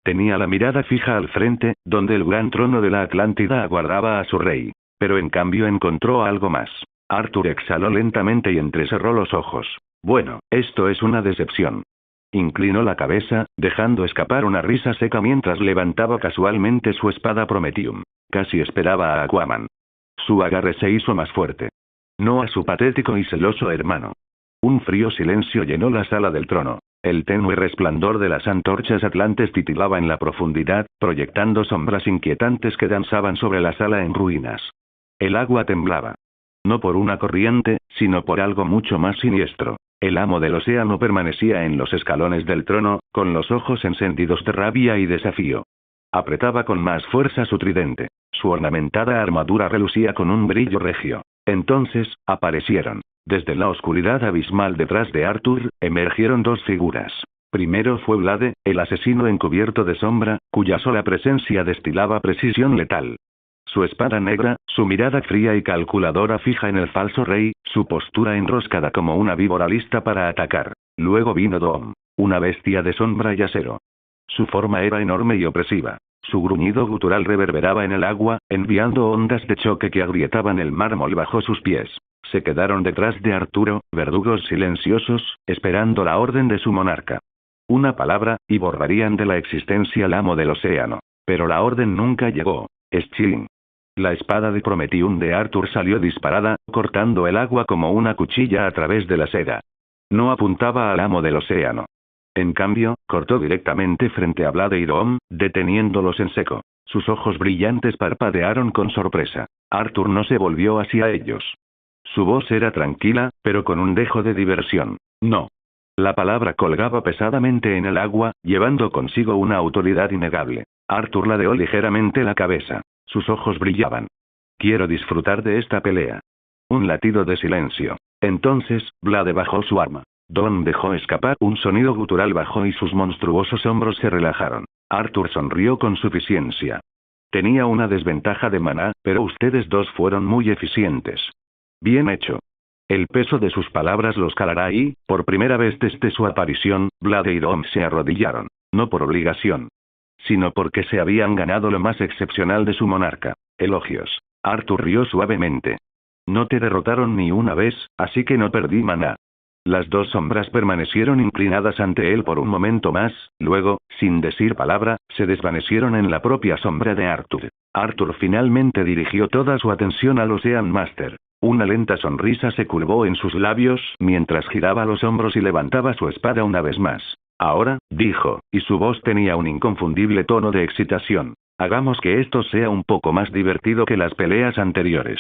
Tenía la mirada fija al frente, donde el gran trono de la Atlántida aguardaba a su rey. Pero en cambio encontró algo más. Arthur exhaló lentamente y entrecerró los ojos. Bueno, esto es una decepción. Inclinó la cabeza, dejando escapar una risa seca mientras levantaba casualmente su espada Prometium. Casi esperaba a Aquaman. Su agarre se hizo más fuerte. No a su patético y celoso hermano. Un frío silencio llenó la sala del trono. El tenue resplandor de las antorchas atlantes titilaba en la profundidad, proyectando sombras inquietantes que danzaban sobre la sala en ruinas. El agua temblaba. No por una corriente, sino por algo mucho más siniestro. El amo del océano permanecía en los escalones del trono, con los ojos encendidos de rabia y desafío. Apretaba con más fuerza su tridente. Su ornamentada armadura relucía con un brillo regio. Entonces, aparecieron. Desde la oscuridad abismal detrás de Arthur, emergieron dos figuras. Primero fue Blade, el asesino encubierto de sombra, cuya sola presencia destilaba precisión letal. Su espada negra, su mirada fría y calculadora fija en el falso rey, su postura enroscada como una víbora lista para atacar. Luego vino Doom, una bestia de sombra y acero. Su forma era enorme y opresiva. Su gruñido gutural reverberaba en el agua, enviando ondas de choque que agrietaban el mármol bajo sus pies. Se quedaron detrás de Arturo, verdugos silenciosos, esperando la orden de su monarca. Una palabra, y borrarían de la existencia al amo del océano. Pero la orden nunca llegó. Schilling. La espada de Prometium de Arthur salió disparada, cortando el agua como una cuchilla a través de la seda. No apuntaba al amo del océano. En cambio, cortó directamente frente a Blade y Doom, deteniéndolos en seco. Sus ojos brillantes parpadearon con sorpresa. Arthur no se volvió hacia ellos. Su voz era tranquila, pero con un dejo de diversión. No. La palabra colgaba pesadamente en el agua, llevando consigo una autoridad innegable. Arthur ladeó ligeramente la cabeza. Sus ojos brillaban. Quiero disfrutar de esta pelea. Un latido de silencio. Entonces, Blade bajó su arma. Don dejó escapar un sonido gutural bajo y sus monstruosos hombros se relajaron. Arthur sonrió con suficiencia. Tenía una desventaja de maná, pero ustedes dos fueron muy eficientes. Bien hecho. El peso de sus palabras los calará y, por primera vez desde su aparición, Blade y Dom se arrodillaron. No por obligación, sino porque se habían ganado lo más excepcional de su monarca. Elogios. Arthur rió suavemente. No te derrotaron ni una vez, así que no perdí maná. Las dos sombras permanecieron inclinadas ante él por un momento más, luego, sin decir palabra, se desvanecieron en la propia sombra de Arthur. Arthur finalmente dirigió toda su atención al Ocean Master. Una lenta sonrisa se curvó en sus labios mientras giraba los hombros y levantaba su espada una vez más. Ahora, dijo, y su voz tenía un inconfundible tono de excitación. Hagamos que esto sea un poco más divertido que las peleas anteriores.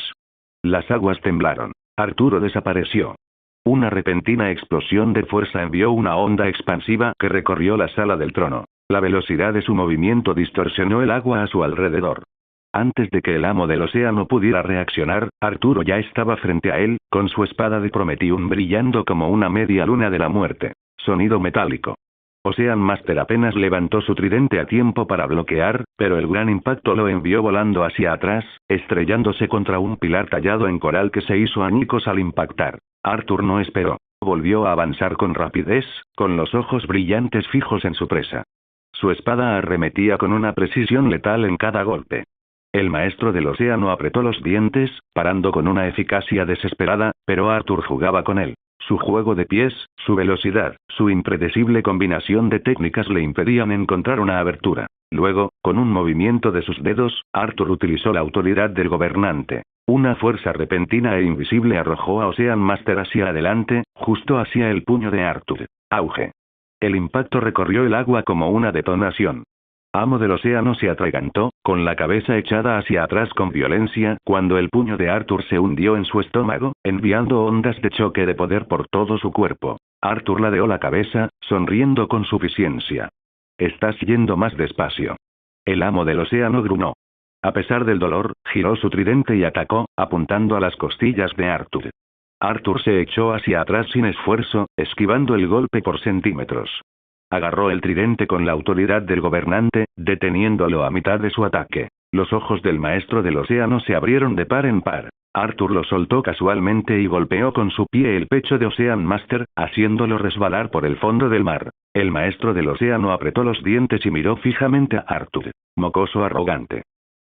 Las aguas temblaron. Arturo desapareció. Una repentina explosión de fuerza envió una onda expansiva que recorrió la sala del trono. La velocidad de su movimiento distorsionó el agua a su alrededor. Antes de que el amo del océano pudiera reaccionar, Arturo ya estaba frente a él, con su espada de Prometium brillando como una media luna de la muerte. Sonido metálico. Ocean Master apenas levantó su tridente a tiempo para bloquear, pero el gran impacto lo envió volando hacia atrás, estrellándose contra un pilar tallado en coral que se hizo añicos al impactar. Arthur no esperó. Volvió a avanzar con rapidez, con los ojos brillantes fijos en su presa. Su espada arremetía con una precisión letal en cada golpe. El maestro del océano apretó los dientes, parando con una eficacia desesperada, pero Arthur jugaba con él. Su juego de pies, su velocidad, su impredecible combinación de técnicas le impedían encontrar una abertura. Luego, con un movimiento de sus dedos, Arthur utilizó la autoridad del gobernante. Una fuerza repentina e invisible arrojó a Ocean Master hacia adelante, justo hacia el puño de Arthur. Auge. El impacto recorrió el agua como una detonación. Amo del océano se atragantó, con la cabeza echada hacia atrás con violencia, cuando el puño de Arthur se hundió en su estómago, enviando ondas de choque de poder por todo su cuerpo. Arthur ladeó la cabeza, sonriendo con suficiencia. Estás yendo más despacio. El amo del océano gruñó. A pesar del dolor, giró su tridente y atacó, apuntando a las costillas de Arthur. Arthur se echó hacia atrás sin esfuerzo, esquivando el golpe por centímetros. Agarró el tridente con la autoridad del gobernante, deteniéndolo a mitad de su ataque. Los ojos del maestro del océano se abrieron de par en par. Arthur lo soltó casualmente y golpeó con su pie el pecho de Ocean Master, haciéndolo resbalar por el fondo del mar. El maestro del océano apretó los dientes y miró fijamente a Arthur. Mocoso arrogante.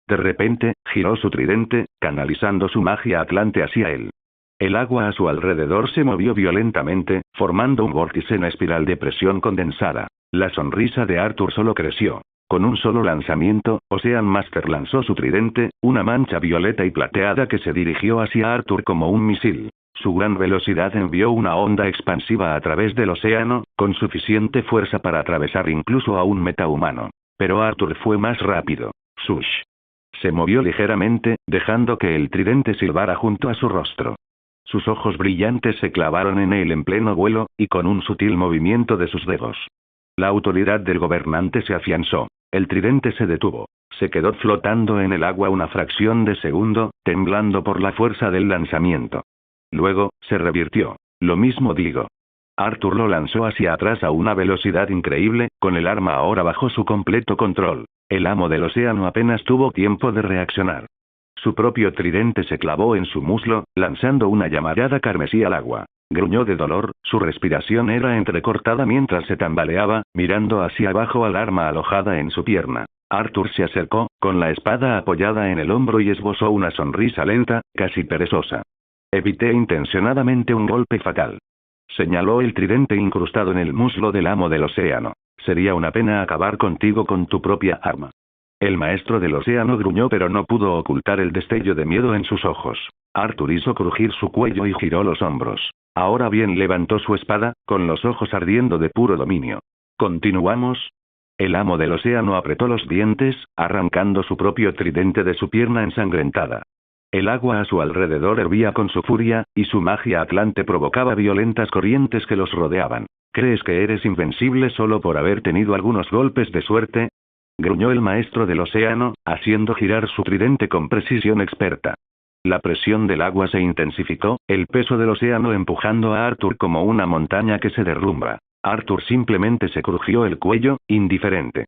De repente, giró su tridente, canalizando su magia atlante hacia él. El agua a su alrededor se movió violentamente, formando un vórtice en espiral de presión condensada. La sonrisa de Arthur solo creció. Con un solo lanzamiento, Ocean Master lanzó su tridente, una mancha violeta y plateada que se dirigió hacia Arthur como un misil. Su gran velocidad envió una onda expansiva a través del océano, con suficiente fuerza para atravesar incluso a un metahumano. Pero Arthur fue más rápido. Sush. Se movió ligeramente, dejando que el tridente silbara junto a su rostro. Sus ojos brillantes se clavaron en él en pleno vuelo, y con un sutil movimiento de sus dedos. La autoridad del gobernante se afianzó. El tridente se detuvo. Se quedó flotando en el agua una fracción de segundo, temblando por la fuerza del lanzamiento. Luego, se revirtió. Lo mismo digo. Arthur lo lanzó hacia atrás a una velocidad increíble, con el arma ahora bajo su completo control. El amo del océano apenas tuvo tiempo de reaccionar. Su propio tridente se clavó en su muslo, lanzando una llamarada carmesí al agua. Gruñó de dolor, su respiración era entrecortada mientras se tambaleaba, mirando hacia abajo al arma alojada en su pierna. Arthur se acercó, con la espada apoyada en el hombro y esbozó una sonrisa lenta, casi perezosa. Evité intencionadamente un golpe fatal. Señaló el tridente incrustado en el muslo del amo del océano. Sería una pena acabar contigo con tu propia arma. El maestro del océano gruñó pero no pudo ocultar el destello de miedo en sus ojos. Arthur hizo crujir su cuello y giró los hombros. Ahora bien levantó su espada, con los ojos ardiendo de puro dominio. ¿Continuamos? El amo del océano apretó los dientes, arrancando su propio tridente de su pierna ensangrentada. El agua a su alrededor hervía con su furia, y su magia atlante provocaba violentas corrientes que los rodeaban. ¿Crees que eres invencible solo por haber tenido algunos golpes de suerte? Gruñó el maestro del océano, haciendo girar su tridente con precisión experta. La presión del agua se intensificó, el peso del océano empujando a Arthur como una montaña que se derrumba. Arthur simplemente se crujió el cuello, indiferente.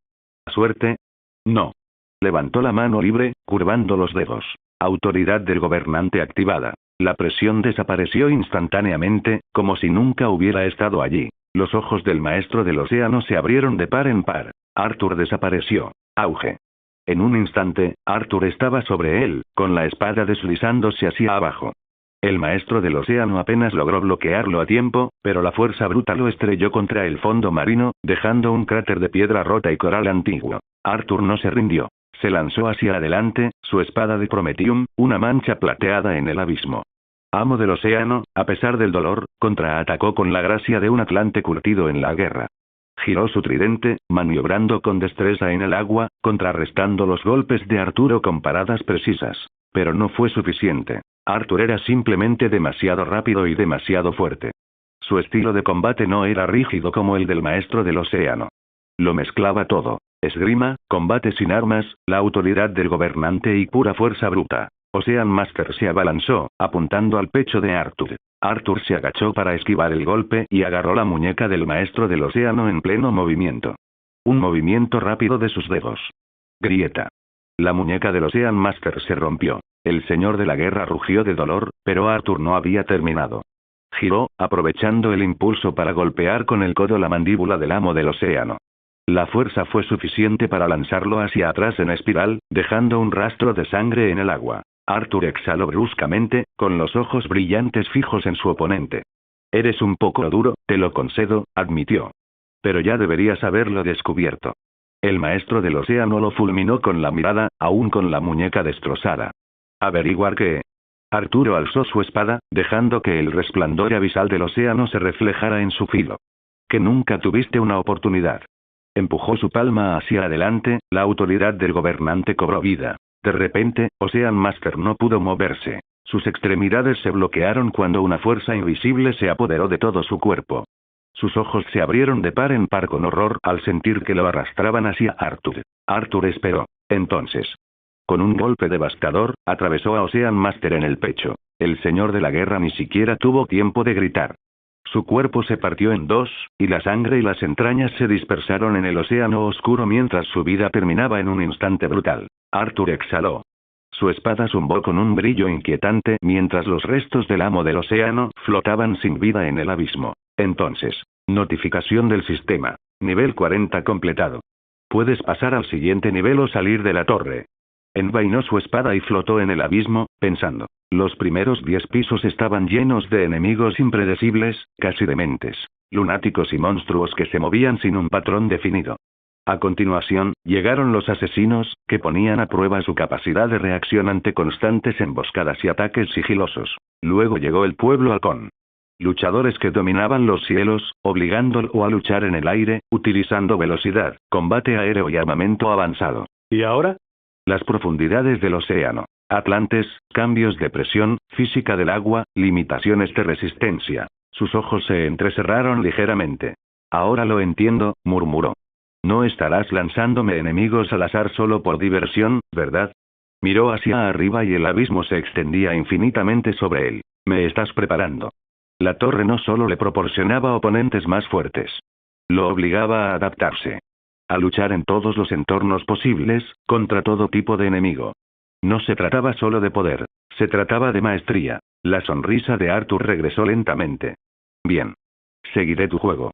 ¿Suerte? No. Levantó la mano libre, curvando los dedos. Autoridad del gobernante activada. La presión desapareció instantáneamente, como si nunca hubiera estado allí. Los ojos del maestro del océano se abrieron de par en par. Arthur desapareció. Auge. En un instante, Arthur estaba sobre él, con la espada deslizándose hacia abajo. El maestro del océano apenas logró bloquearlo a tiempo, pero la fuerza bruta lo estrelló contra el fondo marino, dejando un cráter de piedra rota y coral antiguo. Arthur no se rindió. Se lanzó hacia adelante, su espada de Prometium, una mancha plateada en el abismo. Amo del océano, a pesar del dolor, contraatacó con la gracia de un atlante curtido en la guerra. Giró su tridente, maniobrando con destreza en el agua, contrarrestando los golpes de Arturo con paradas precisas. Pero no fue suficiente. Arthur era simplemente demasiado rápido y demasiado fuerte. Su estilo de combate no era rígido como el del maestro del océano. Lo mezclaba todo. Esgrima, combate sin armas, la autoridad del gobernante y pura fuerza bruta. Ocean Master se abalanzó, apuntando al pecho de Arthur. Arthur se agachó para esquivar el golpe y agarró la muñeca del maestro del océano en pleno movimiento. Un movimiento rápido de sus dedos. Grieta. La muñeca del Ocean Master se rompió. El señor de la guerra rugió de dolor, pero Arthur no había terminado. Giró, aprovechando el impulso para golpear con el codo la mandíbula del amo del océano. La fuerza fue suficiente para lanzarlo hacia atrás en espiral, dejando un rastro de sangre en el agua. Arthur exhaló bruscamente, con los ojos brillantes fijos en su oponente. Eres un poco duro, te lo concedo, admitió. Pero ya deberías haberlo descubierto. El maestro del océano lo fulminó con la mirada, aún con la muñeca destrozada. ¿Averiguar qué? Arturo alzó su espada, dejando que el resplandor abisal del océano se reflejara en su filo. Que nunca tuviste una oportunidad. Empujó su palma hacia adelante, la autoridad del gobernante cobró vida. De repente, Ocean Master no pudo moverse. Sus extremidades se bloquearon cuando una fuerza invisible se apoderó de todo su cuerpo. Sus ojos se abrieron de par en par con horror al sentir que lo arrastraban hacia Arthur. Arthur esperó. Entonces, con un golpe devastador, atravesó a Ocean Master en el pecho. El señor de la guerra ni siquiera tuvo tiempo de gritar. Su cuerpo se partió en dos, y la sangre y las entrañas se dispersaron en el océano oscuro mientras su vida terminaba en un instante brutal. Arthur exhaló. Su espada zumbó con un brillo inquietante mientras los restos del amo del océano flotaban sin vida en el abismo. Entonces, notificación del sistema. Nivel 40 completado. Puedes pasar al siguiente nivel o salir de la torre. Envainó su espada y flotó en el abismo, pensando. Los primeros 10 pisos estaban llenos de enemigos impredecibles, casi dementes, lunáticos y monstruos que se movían sin un patrón definido. A continuación, llegaron los asesinos, que ponían a prueba su capacidad de reacción ante constantes emboscadas y ataques sigilosos. Luego llegó el pueblo halcón. Luchadores que dominaban los cielos, obligándolo a luchar en el aire, utilizando velocidad, combate aéreo y armamento avanzado. ¿Y ahora? Las profundidades del océano. Atlantes, cambios de presión, física del agua, limitaciones de resistencia. Sus ojos se entrecerraron ligeramente. Ahora lo entiendo, murmuró. No estarás lanzándome enemigos al azar solo por diversión, ¿verdad? Miró hacia arriba y el abismo se extendía infinitamente sobre él. Me estás preparando. La torre no solo le proporcionaba oponentes más fuertes. Lo obligaba a adaptarse. A luchar en todos los entornos posibles, contra todo tipo de enemigo. No se trataba solo de poder, se trataba de maestría. La sonrisa de Arthur regresó lentamente. Bien. Seguiré tu juego.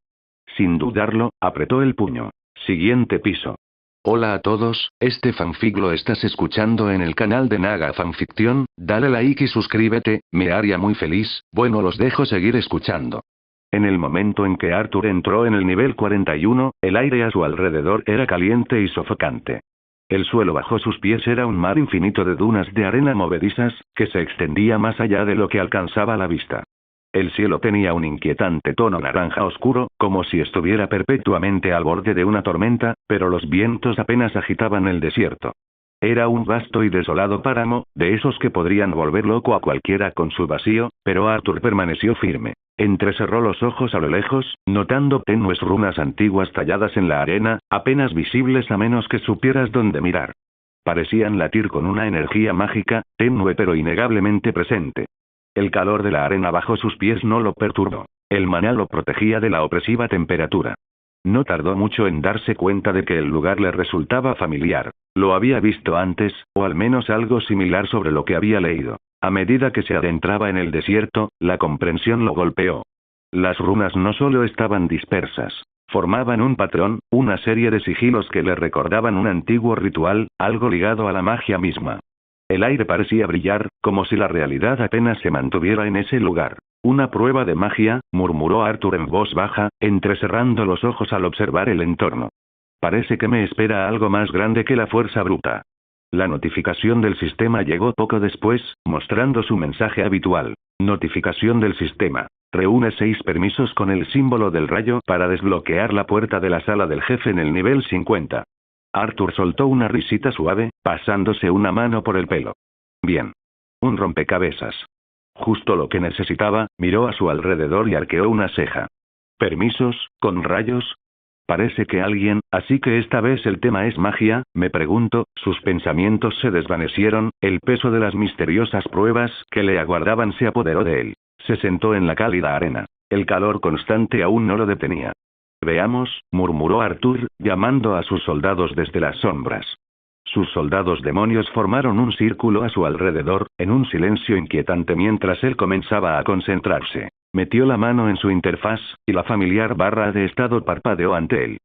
Sin dudarlo, apretó el puño. Siguiente piso. Hola a todos, este fanfic lo estás escuchando en el canal de Naga Fanfiction, dale like y suscríbete, me haría muy feliz, bueno los dejo seguir escuchando. En el momento en que Arthur entró en el nivel 41, el aire a su alrededor era caliente y sofocante. El suelo bajo sus pies era un mar infinito de dunas de arena movedizas, que se extendía más allá de lo que alcanzaba la vista. El cielo tenía un inquietante tono naranja oscuro, como si estuviera perpetuamente al borde de una tormenta, pero los vientos apenas agitaban el desierto. Era un vasto y desolado páramo, de esos que podrían volver loco a cualquiera con su vacío, pero Arthur permaneció firme. Entrecerró los ojos a lo lejos, notando tenues runas antiguas talladas en la arena, apenas visibles a menos que supieras dónde mirar. Parecían latir con una energía mágica, tenue pero innegablemente presente. El calor de la arena bajo sus pies no lo perturbó. El maná lo protegía de la opresiva temperatura. No tardó mucho en darse cuenta de que el lugar le resultaba familiar. Lo había visto antes, o al menos algo similar sobre lo que había leído. A medida que se adentraba en el desierto, la comprensión lo golpeó. Las runas no solo estaban dispersas. Formaban un patrón, una serie de sigilos que le recordaban un antiguo ritual, algo ligado a la magia misma. El aire parecía brillar, como si la realidad apenas se mantuviera en ese lugar. Una prueba de magia, murmuró Arthur en voz baja, entrecerrando los ojos al observar el entorno. Parece que me espera algo más grande que la fuerza bruta. La notificación del sistema llegó poco después, mostrando su mensaje habitual. Notificación del sistema. Reúne 6 permisos con el símbolo del rayo para desbloquear la puerta de la sala del jefe en el nivel 50. Arthur soltó una risita suave, pasándose una mano por el pelo. Bien. Un rompecabezas. Justo lo que necesitaba, miró a su alrededor y arqueó una ceja. ¿Permisos, con rayos? Parece que alguien, así que esta vez el tema es magia, me pregunto, sus pensamientos se desvanecieron, el peso de las misteriosas pruebas que le aguardaban se apoderó de él. Se sentó en la cálida arena. El calor constante aún no lo detenía. Veamos, murmuró Arthur, llamando a sus soldados desde las sombras. Sus soldados demonios formaron un círculo a su alrededor, en un silencio inquietante mientras él comenzaba a concentrarse. Metió la mano en su interfaz, y la familiar barra de estado parpadeó ante él.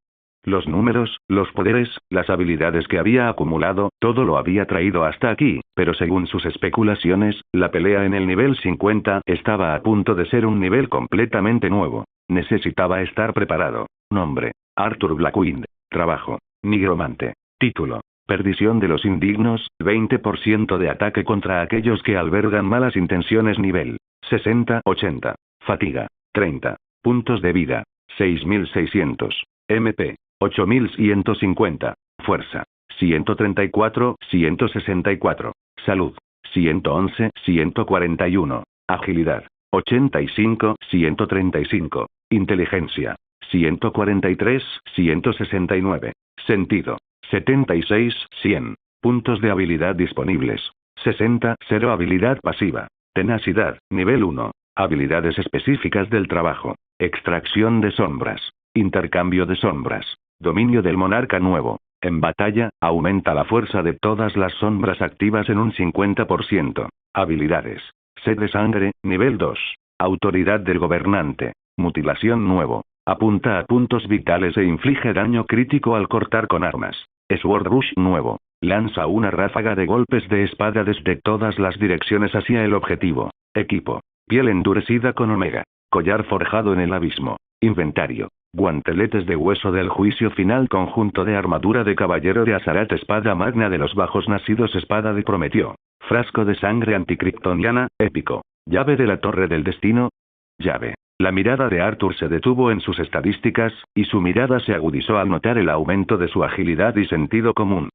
Los números, los poderes, las habilidades que había acumulado, todo lo había traído hasta aquí, pero según sus especulaciones, la pelea en el nivel 50 estaba a punto de ser un nivel completamente nuevo. Necesitaba estar preparado. Nombre: Arthur Blackwind. Trabajo: nigromante. Título: Perdición de los indignos, 20% de ataque contra aquellos que albergan malas intenciones nivel 60-80. Fatiga: 30. Puntos de vida: 6600. MP: 8150. Fuerza: 134-164. Salud: 111-141. Agilidad: 85-135. Inteligencia: 143-169. Sentido: 76-100. Puntos de habilidad disponibles: 60. 0 habilidad pasiva. Tenacidad, nivel 1. Habilidades específicas del trabajo. Extracción de sombras. Intercambio de sombras. Dominio del monarca nuevo. En batalla, aumenta la fuerza de todas las sombras activas en un 50%. Habilidades. Sed de sangre, nivel 2. Autoridad del gobernante. Mutilación nuevo. Apunta a puntos vitales e inflige daño crítico al cortar con armas. Sword Rush nuevo. Lanza una ráfaga de golpes de espada desde todas las direcciones hacia el objetivo. Equipo. Piel endurecida con omega. Collar forjado en el abismo. Inventario. Guanteletes de hueso del juicio final. Conjunto de armadura de caballero de Azarat. Espada magna de los bajos nacidos. Espada de Prometeo. Frasco de sangre anticriptoniana, épico. Llave de la torre del destino. Llave. La mirada de Arthur se detuvo en sus estadísticas, y su mirada se agudizó al notar el aumento de su agilidad y sentido común.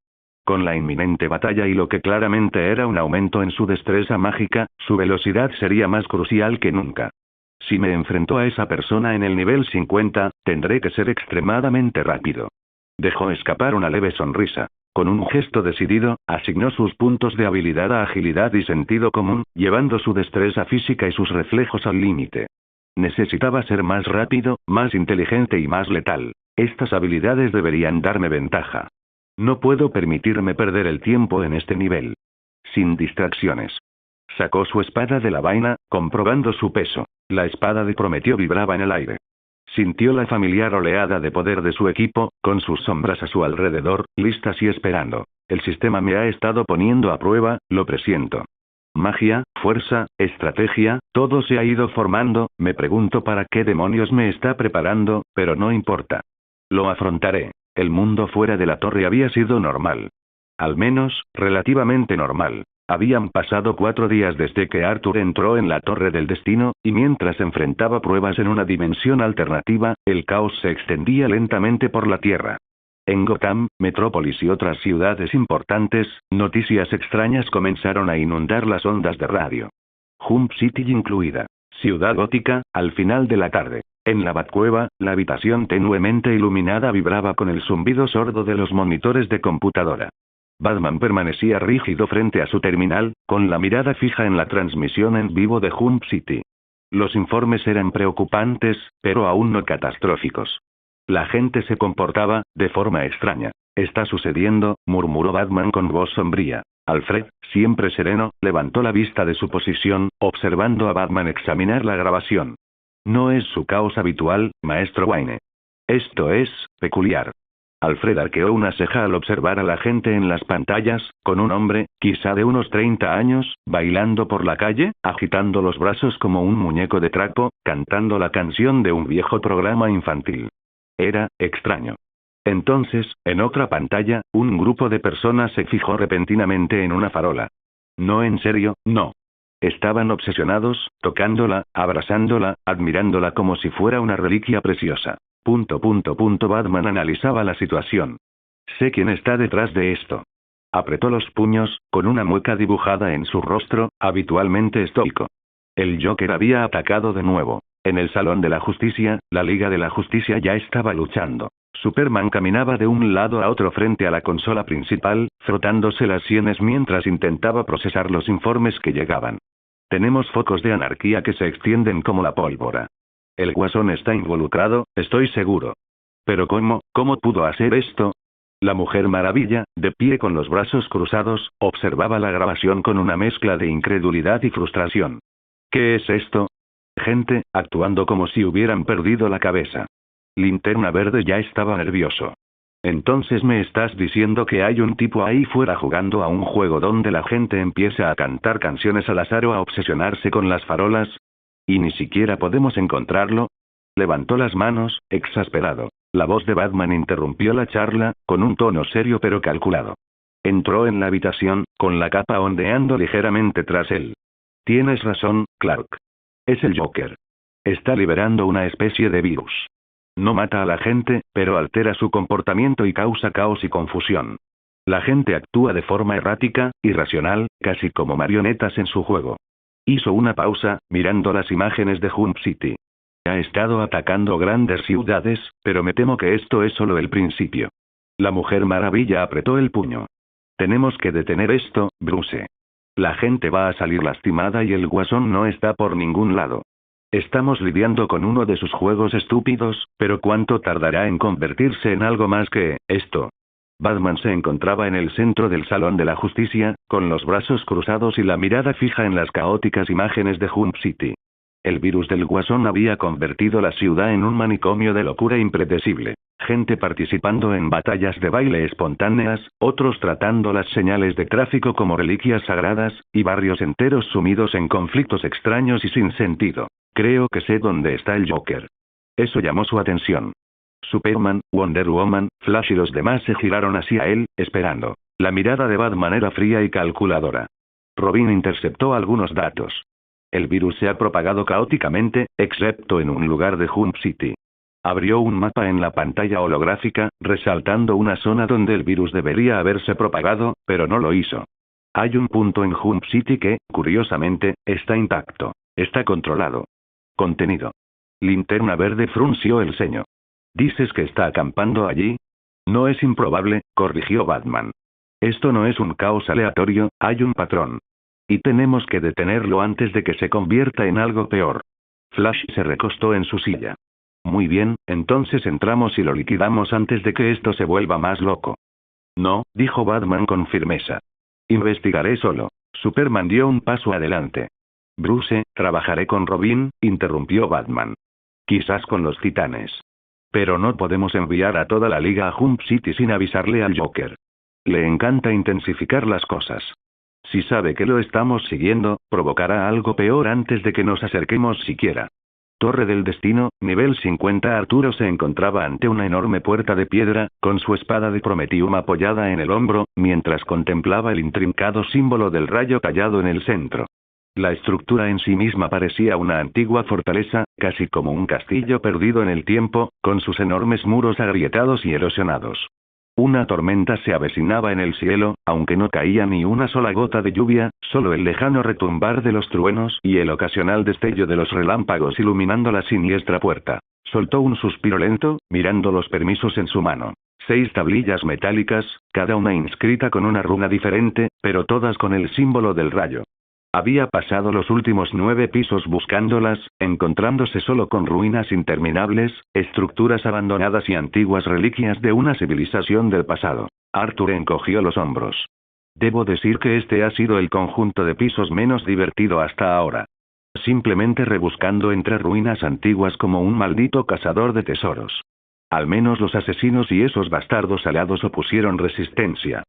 Con la inminente batalla y lo que claramente era un aumento en su destreza mágica, su velocidad sería más crucial que nunca. Si me enfrento a esa persona en el nivel 50, tendré que ser extremadamente rápido. Dejó escapar una leve sonrisa. Con un gesto decidido, asignó sus puntos de habilidad a agilidad y sentido común, llevando su destreza física y sus reflejos al límite. Necesitaba ser más rápido, más inteligente y más letal. Estas habilidades deberían darme ventaja. No puedo permitirme perder el tiempo en este nivel. Sin distracciones. Sacó su espada de la vaina, comprobando su peso. La espada de Prometeo vibraba en el aire. Sintió la familiar oleada de poder de su equipo, con sus sombras a su alrededor, listas y esperando. El sistema me ha estado poniendo a prueba, lo presiento. Magia, fuerza, estrategia, todo se ha ido formando, me pregunto para qué demonios me está preparando, pero no importa. Lo afrontaré. El mundo fuera de la torre había sido normal. Al menos, relativamente normal. Habían pasado 4 días desde que Arthur entró en la Torre del Destino, y mientras enfrentaba pruebas en una dimensión alternativa, el caos se extendía lentamente por la Tierra. En Gotham, Metrópolis y otras ciudades importantes, noticias extrañas comenzaron a inundar las ondas de radio. Hump City incluida. Ciudad gótica, al final de la tarde. En la Batcueva, la habitación tenuemente iluminada vibraba con el zumbido sordo de los monitores de computadora. Batman permanecía rígido frente a su terminal, con la mirada fija en la transmisión en vivo de Hump City. Los informes eran preocupantes, pero aún no catastróficos. La gente se comportaba, de forma extraña. «Está sucediendo», murmuró Batman con voz sombría. Alfred, siempre sereno, levantó la vista de su posición, observando a Batman examinar la grabación. «No es su caos habitual, maestro Wayne. Esto es, peculiar». Alfred arqueó una ceja al observar a la gente en las pantallas, con un hombre, quizá de unos 30 años, bailando por la calle, agitando los brazos como un muñeco de trapo, cantando la canción de un viejo programa infantil. Era extraño. Entonces, en otra pantalla, un grupo de personas se fijó repentinamente en una farola. No, en serio, no. Estaban obsesionados, tocándola, abrazándola, admirándola como si fuera una reliquia preciosa. Batman analizaba la situación. Sé quién está detrás de esto. Apretó los puños, con una mueca dibujada en su rostro, habitualmente estoico. El Joker había atacado de nuevo. En el Salón de la Justicia, la Liga de la Justicia ya estaba luchando. Superman caminaba de un lado a otro frente a la consola principal, frotándose las sienes mientras intentaba procesar los informes que llegaban. Tenemos focos de anarquía que se extienden como la pólvora. El Guasón está involucrado, estoy seguro. ¿Pero cómo pudo hacer esto? La Mujer Maravilla, de pie con los brazos cruzados, observaba la grabación con una mezcla de incredulidad y frustración. ¿Qué es esto? Gente, actuando como si hubieran perdido la cabeza. Linterna Verde ya estaba nervioso. Entonces me estás diciendo que hay un tipo ahí fuera jugando a un juego donde la gente empieza a cantar canciones al azar o a obsesionarse con las farolas. ¿Y ni siquiera podemos encontrarlo? Levantó las manos, exasperado. La voz de Batman interrumpió la charla, con un tono serio pero calculado. Entró en la habitación, con la capa ondeando ligeramente tras él. Tienes razón, Clark. Es el Joker. Está liberando una especie de virus. No mata a la gente, pero altera su comportamiento y causa caos y confusión. La gente actúa de forma errática, irracional, casi como marionetas en su juego. Hizo una pausa, mirando las imágenes de Hump City. Ha estado atacando grandes ciudades, pero me temo que esto es solo el principio. La Mujer Maravilla apretó el puño. Tenemos que detener esto, Bruce. La gente va a salir lastimada y el Guasón no está por ningún lado. Estamos lidiando con uno de sus juegos estúpidos, pero ¿cuánto tardará en convertirse en algo más que esto? Batman se encontraba en el centro del Salón de la Justicia, con los brazos cruzados y la mirada fija en las caóticas imágenes de Hump City. El virus del Guasón había convertido la ciudad en un manicomio de locura impredecible. Gente participando en batallas de baile espontáneas, otros tratando las señales de tráfico como reliquias sagradas, y barrios enteros sumidos en conflictos extraños y sin sentido. Creo que sé dónde está el Joker. Eso llamó su atención. Superman, Wonder Woman, Flash y los demás se giraron hacia él, esperando. La mirada de Batman era fría y calculadora. Robin interceptó algunos datos. El virus se ha propagado caóticamente, excepto en un lugar de Hump City. Abrió un mapa en la pantalla holográfica, resaltando una zona donde el virus debería haberse propagado, pero no lo hizo. Hay un punto en Hump City que, curiosamente, está intacto. Está controlado. Contenido. Linterna Verde frunció el ceño. ¿Dices que está acampando allí? No es improbable, corrigió Batman. Esto no es un caos aleatorio, hay un patrón. Y tenemos que detenerlo antes de que se convierta en algo peor. Flash se recostó en su silla. Muy bien, entonces entramos y lo liquidamos antes de que esto se vuelva más loco. No, dijo Batman con firmeza. Investigaré solo. Superman dio un paso adelante. Bruce, trabajaré con Robin, interrumpió Batman. Quizás con los Titanes. Pero no podemos enviar a toda la liga a Hump City sin avisarle al Joker. Le encanta intensificar las cosas. Si sabe que lo estamos siguiendo, provocará algo peor antes de que nos acerquemos siquiera. Torre del Destino, nivel 50. Arturo se encontraba ante una enorme puerta de piedra, con su espada de Prometium apoyada en el hombro, mientras contemplaba el intrincado símbolo del rayo tallado en el centro. La estructura en sí misma parecía una antigua fortaleza, casi como un castillo perdido en el tiempo, con sus enormes muros agrietados y erosionados. Una tormenta se avecinaba en el cielo, aunque no caía ni una sola gota de lluvia, solo el lejano retumbar de los truenos y el ocasional destello de los relámpagos iluminando la siniestra puerta. Soltó un suspiro lento, mirando los permisos en su mano. 6 tablillas metálicas, cada una inscrita con una runa diferente, pero todas con el símbolo del rayo. Había pasado los últimos 9 pisos buscándolas, encontrándose solo con ruinas interminables, estructuras abandonadas y antiguas reliquias de una civilización del pasado. Arthur encogió los hombros. Debo decir que este ha sido el conjunto de pisos menos divertido hasta ahora. Simplemente rebuscando entre ruinas antiguas como un maldito cazador de tesoros. Al menos los asesinos y esos bastardos alados opusieron resistencia.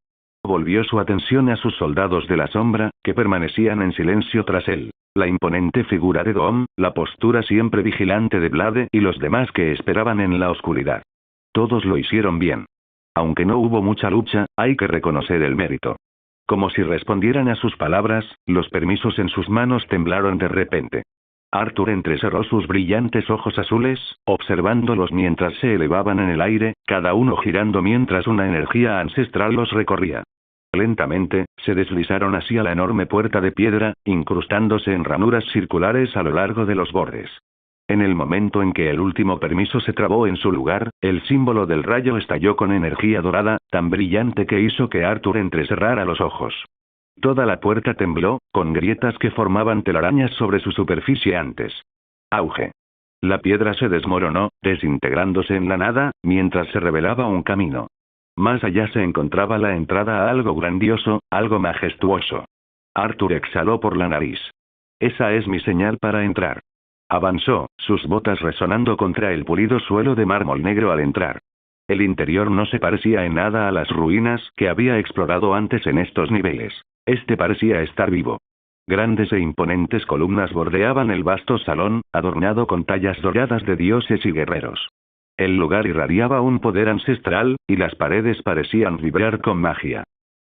Volvió su atención a sus soldados de la sombra, que permanecían en silencio tras él. La imponente figura de Dom, la postura siempre vigilante de Blade y los demás que esperaban en la oscuridad. Todos lo hicieron bien. Aunque no hubo mucha lucha, hay que reconocer el mérito. Como si respondieran a sus palabras, los permisos en sus manos temblaron de repente. Arthur entrecerró sus brillantes ojos azules, observándolos mientras se elevaban en el aire, cada uno girando mientras una energía ancestral los recorría. Lentamente, se deslizaron hacia la enorme puerta de piedra, incrustándose en ranuras circulares a lo largo de los bordes. En el momento en que el último permiso se trabó en su lugar, el símbolo del rayo estalló con energía dorada, tan brillante que hizo que Arthur entrecerrara los ojos. Toda la puerta tembló, con grietas que formaban telarañas sobre su superficie antes. Auge. La piedra se desmoronó, desintegrándose en la nada, mientras se revelaba un camino. Más allá se encontraba la entrada a algo grandioso, algo majestuoso. Arthur exhaló por la nariz. Esa es mi señal para entrar. Avanzó, sus botas resonando contra el pulido suelo de mármol negro al entrar. El interior no se parecía en nada a las ruinas que había explorado antes en estos niveles. Este parecía estar vivo. Grandes e imponentes columnas bordeaban el vasto salón, adornado con tallas doradas de dioses y guerreros. El lugar irradiaba un poder ancestral, y las paredes parecían vibrar con magia.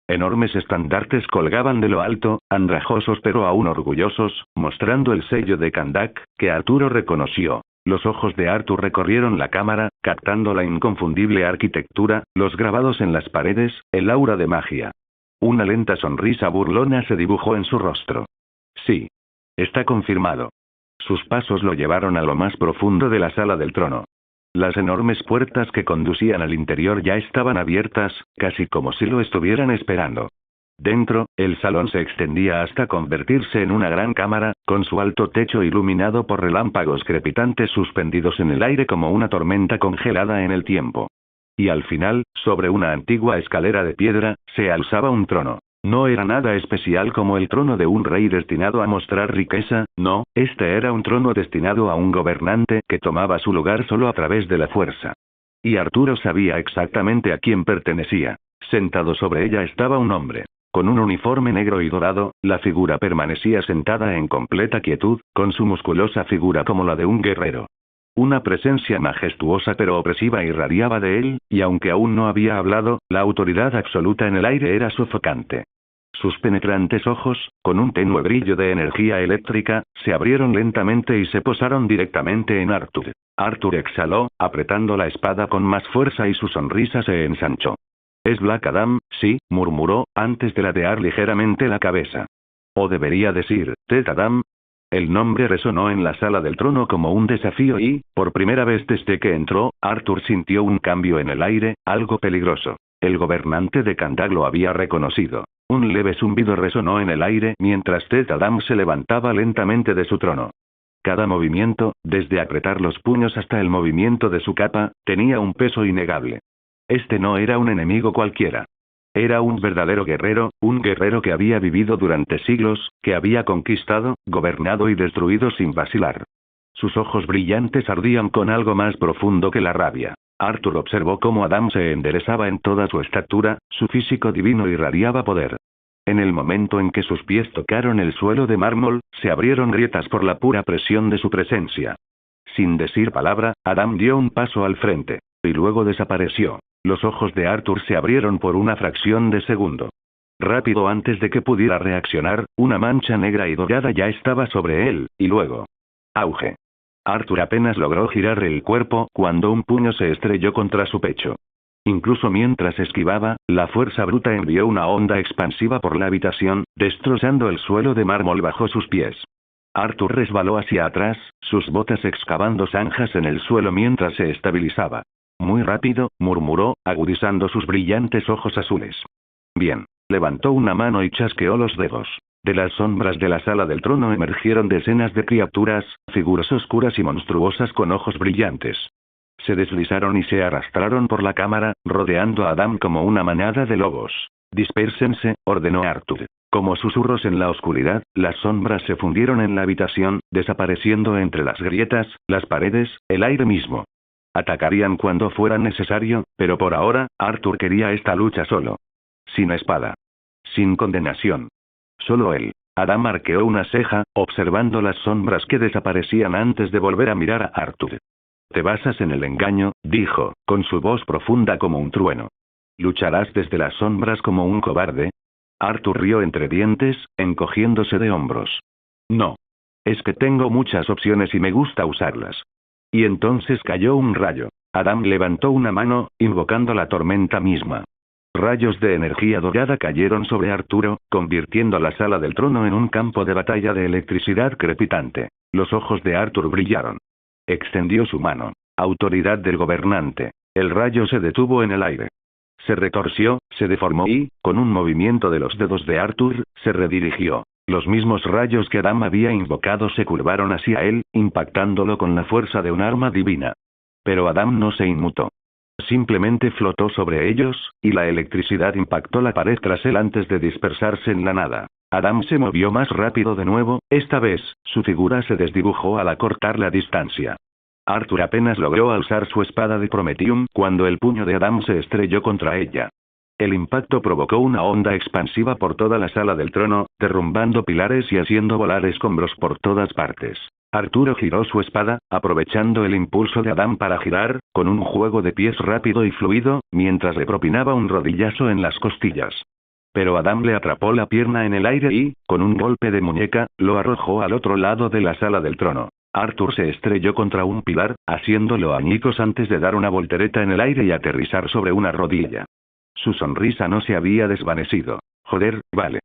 Enormes estandartes colgaban de lo alto, andrajosos pero aún orgullosos, mostrando el sello de Kandak, que Arturo reconoció. Los ojos de Arthur recorrieron la cámara, captando la inconfundible arquitectura, los grabados en las paredes, el aura de magia. Una lenta sonrisa burlona se dibujó en su rostro. Sí. Está confirmado. Sus pasos lo llevaron a lo más profundo de la sala del trono. Las enormes puertas que conducían al interior ya estaban abiertas, casi como si lo estuvieran esperando. Dentro, el salón se extendía hasta convertirse en una gran cámara, con su alto techo iluminado por relámpagos crepitantes suspendidos en el aire como una tormenta congelada en el tiempo. Y al final, sobre una antigua escalera de piedra, se alzaba un trono. No era nada especial como el trono de un rey destinado a mostrar riqueza, no, este era un trono destinado a un gobernante que tomaba su lugar solo a través de la fuerza. Y Arturo sabía exactamente a quién pertenecía. Sentado sobre ella estaba un hombre. Con un uniforme negro y dorado, la figura permanecía sentada en completa quietud, con su musculosa figura como la de un guerrero. Una presencia majestuosa pero opresiva irradiaba de él, y aunque aún no había hablado, la autoridad absoluta en el aire era sofocante. Sus penetrantes ojos, con un tenue brillo de energía eléctrica, se abrieron lentamente y se posaron directamente en Arthur. Arthur exhaló, apretando la espada con más fuerza y su sonrisa se ensanchó. «Es Black Adam, sí», murmuró, antes de ladear ligeramente la cabeza. O debería decir, «Ted Adam». El nombre resonó en la sala del trono como un desafío y, por primera vez desde que entró, Arthur sintió un cambio en el aire, algo peligroso. El gobernante de Kandaq lo había reconocido. Un leve zumbido resonó en el aire mientras Ted Adam se levantaba lentamente de su trono. Cada movimiento, desde apretar los puños hasta el movimiento de su capa, tenía un peso innegable. Este no era un enemigo cualquiera. Era un verdadero guerrero, un guerrero que había vivido durante siglos, que había conquistado, gobernado y destruido sin vacilar. Sus ojos brillantes ardían con algo más profundo que la rabia. Arthur observó cómo Adam se enderezaba en toda su estatura, su físico divino irradiaba poder. En el momento en que sus pies tocaron el suelo de mármol, se abrieron grietas por la pura presión de su presencia. Sin decir palabra, Adam dio un paso al frente. Y luego desapareció. Los ojos de Arthur se abrieron por una fracción de segundo. Rápido antes de que pudiera reaccionar, una mancha negra y dorada ya estaba sobre él, y luego... ¡Auge! Arthur apenas logró girar el cuerpo cuando un puño se estrelló contra su pecho. Incluso mientras esquivaba, la fuerza bruta envió una onda expansiva por la habitación, destrozando el suelo de mármol bajo sus pies. Arthur resbaló hacia atrás, sus botas excavando zanjas en el suelo mientras se estabilizaba. Muy rápido, murmuró, agudizando sus brillantes ojos azules. Bien. Levantó una mano y chasqueó los dedos. De las sombras de la sala del trono emergieron decenas de criaturas, figuras oscuras y monstruosas con ojos brillantes. Se deslizaron y se arrastraron por la cámara, rodeando a Adam como una manada de lobos. «Dispérsense», ordenó Arthur. Como susurros en la oscuridad, las sombras se fundieron en la habitación, desapareciendo entre las grietas, las paredes, el aire mismo. Atacarían cuando fuera necesario, pero por ahora, Arthur quería esta lucha solo. Sin espada. Sin condenación. Solo él. Adam arqueó una ceja, observando las sombras que desaparecían antes de volver a mirar a Arthur. «Te basas en el engaño», dijo, con su voz profunda como un trueno. «¿Lucharás desde las sombras como un cobarde?» Arthur rió entre dientes, encogiéndose de hombros. «No. Es que tengo muchas opciones y me gusta usarlas». Y entonces cayó un rayo. Adam levantó una mano, invocando la tormenta misma. Rayos de energía dorada cayeron sobre Arturo, convirtiendo la sala del trono en un campo de batalla de electricidad crepitante. Los ojos de Arthur brillaron. Extendió su mano. Autoridad del gobernante. El rayo se detuvo en el aire. Se retorció, se deformó y, con un movimiento de los dedos de Arthur, se redirigió. Los mismos rayos que Adam había invocado se curvaron hacia él, impactándolo con la fuerza de un arma divina. Pero Adam no se inmutó. Simplemente flotó sobre ellos, y la electricidad impactó la pared tras él antes de dispersarse en la nada. Adam se movió más rápido de nuevo, esta vez, su figura se desdibujó al acortar la distancia. Arthur apenas logró alzar su espada de Prometium cuando el puño de Adam se estrelló contra ella. El impacto provocó una onda expansiva por toda la sala del trono, derrumbando pilares y haciendo volar escombros por todas partes. Arturo giró su espada, aprovechando el impulso de Adam para girar, con un juego de pies rápido y fluido, mientras le propinaba un rodillazo en las costillas. Pero Adam le atrapó la pierna en el aire y, con un golpe de muñeca, lo arrojó al otro lado de la sala del trono. Arthur se estrelló contra un pilar, haciéndolo añicos antes de dar una voltereta en el aire y aterrizar sobre una rodilla. Su sonrisa no se había desvanecido. «Joder, vale.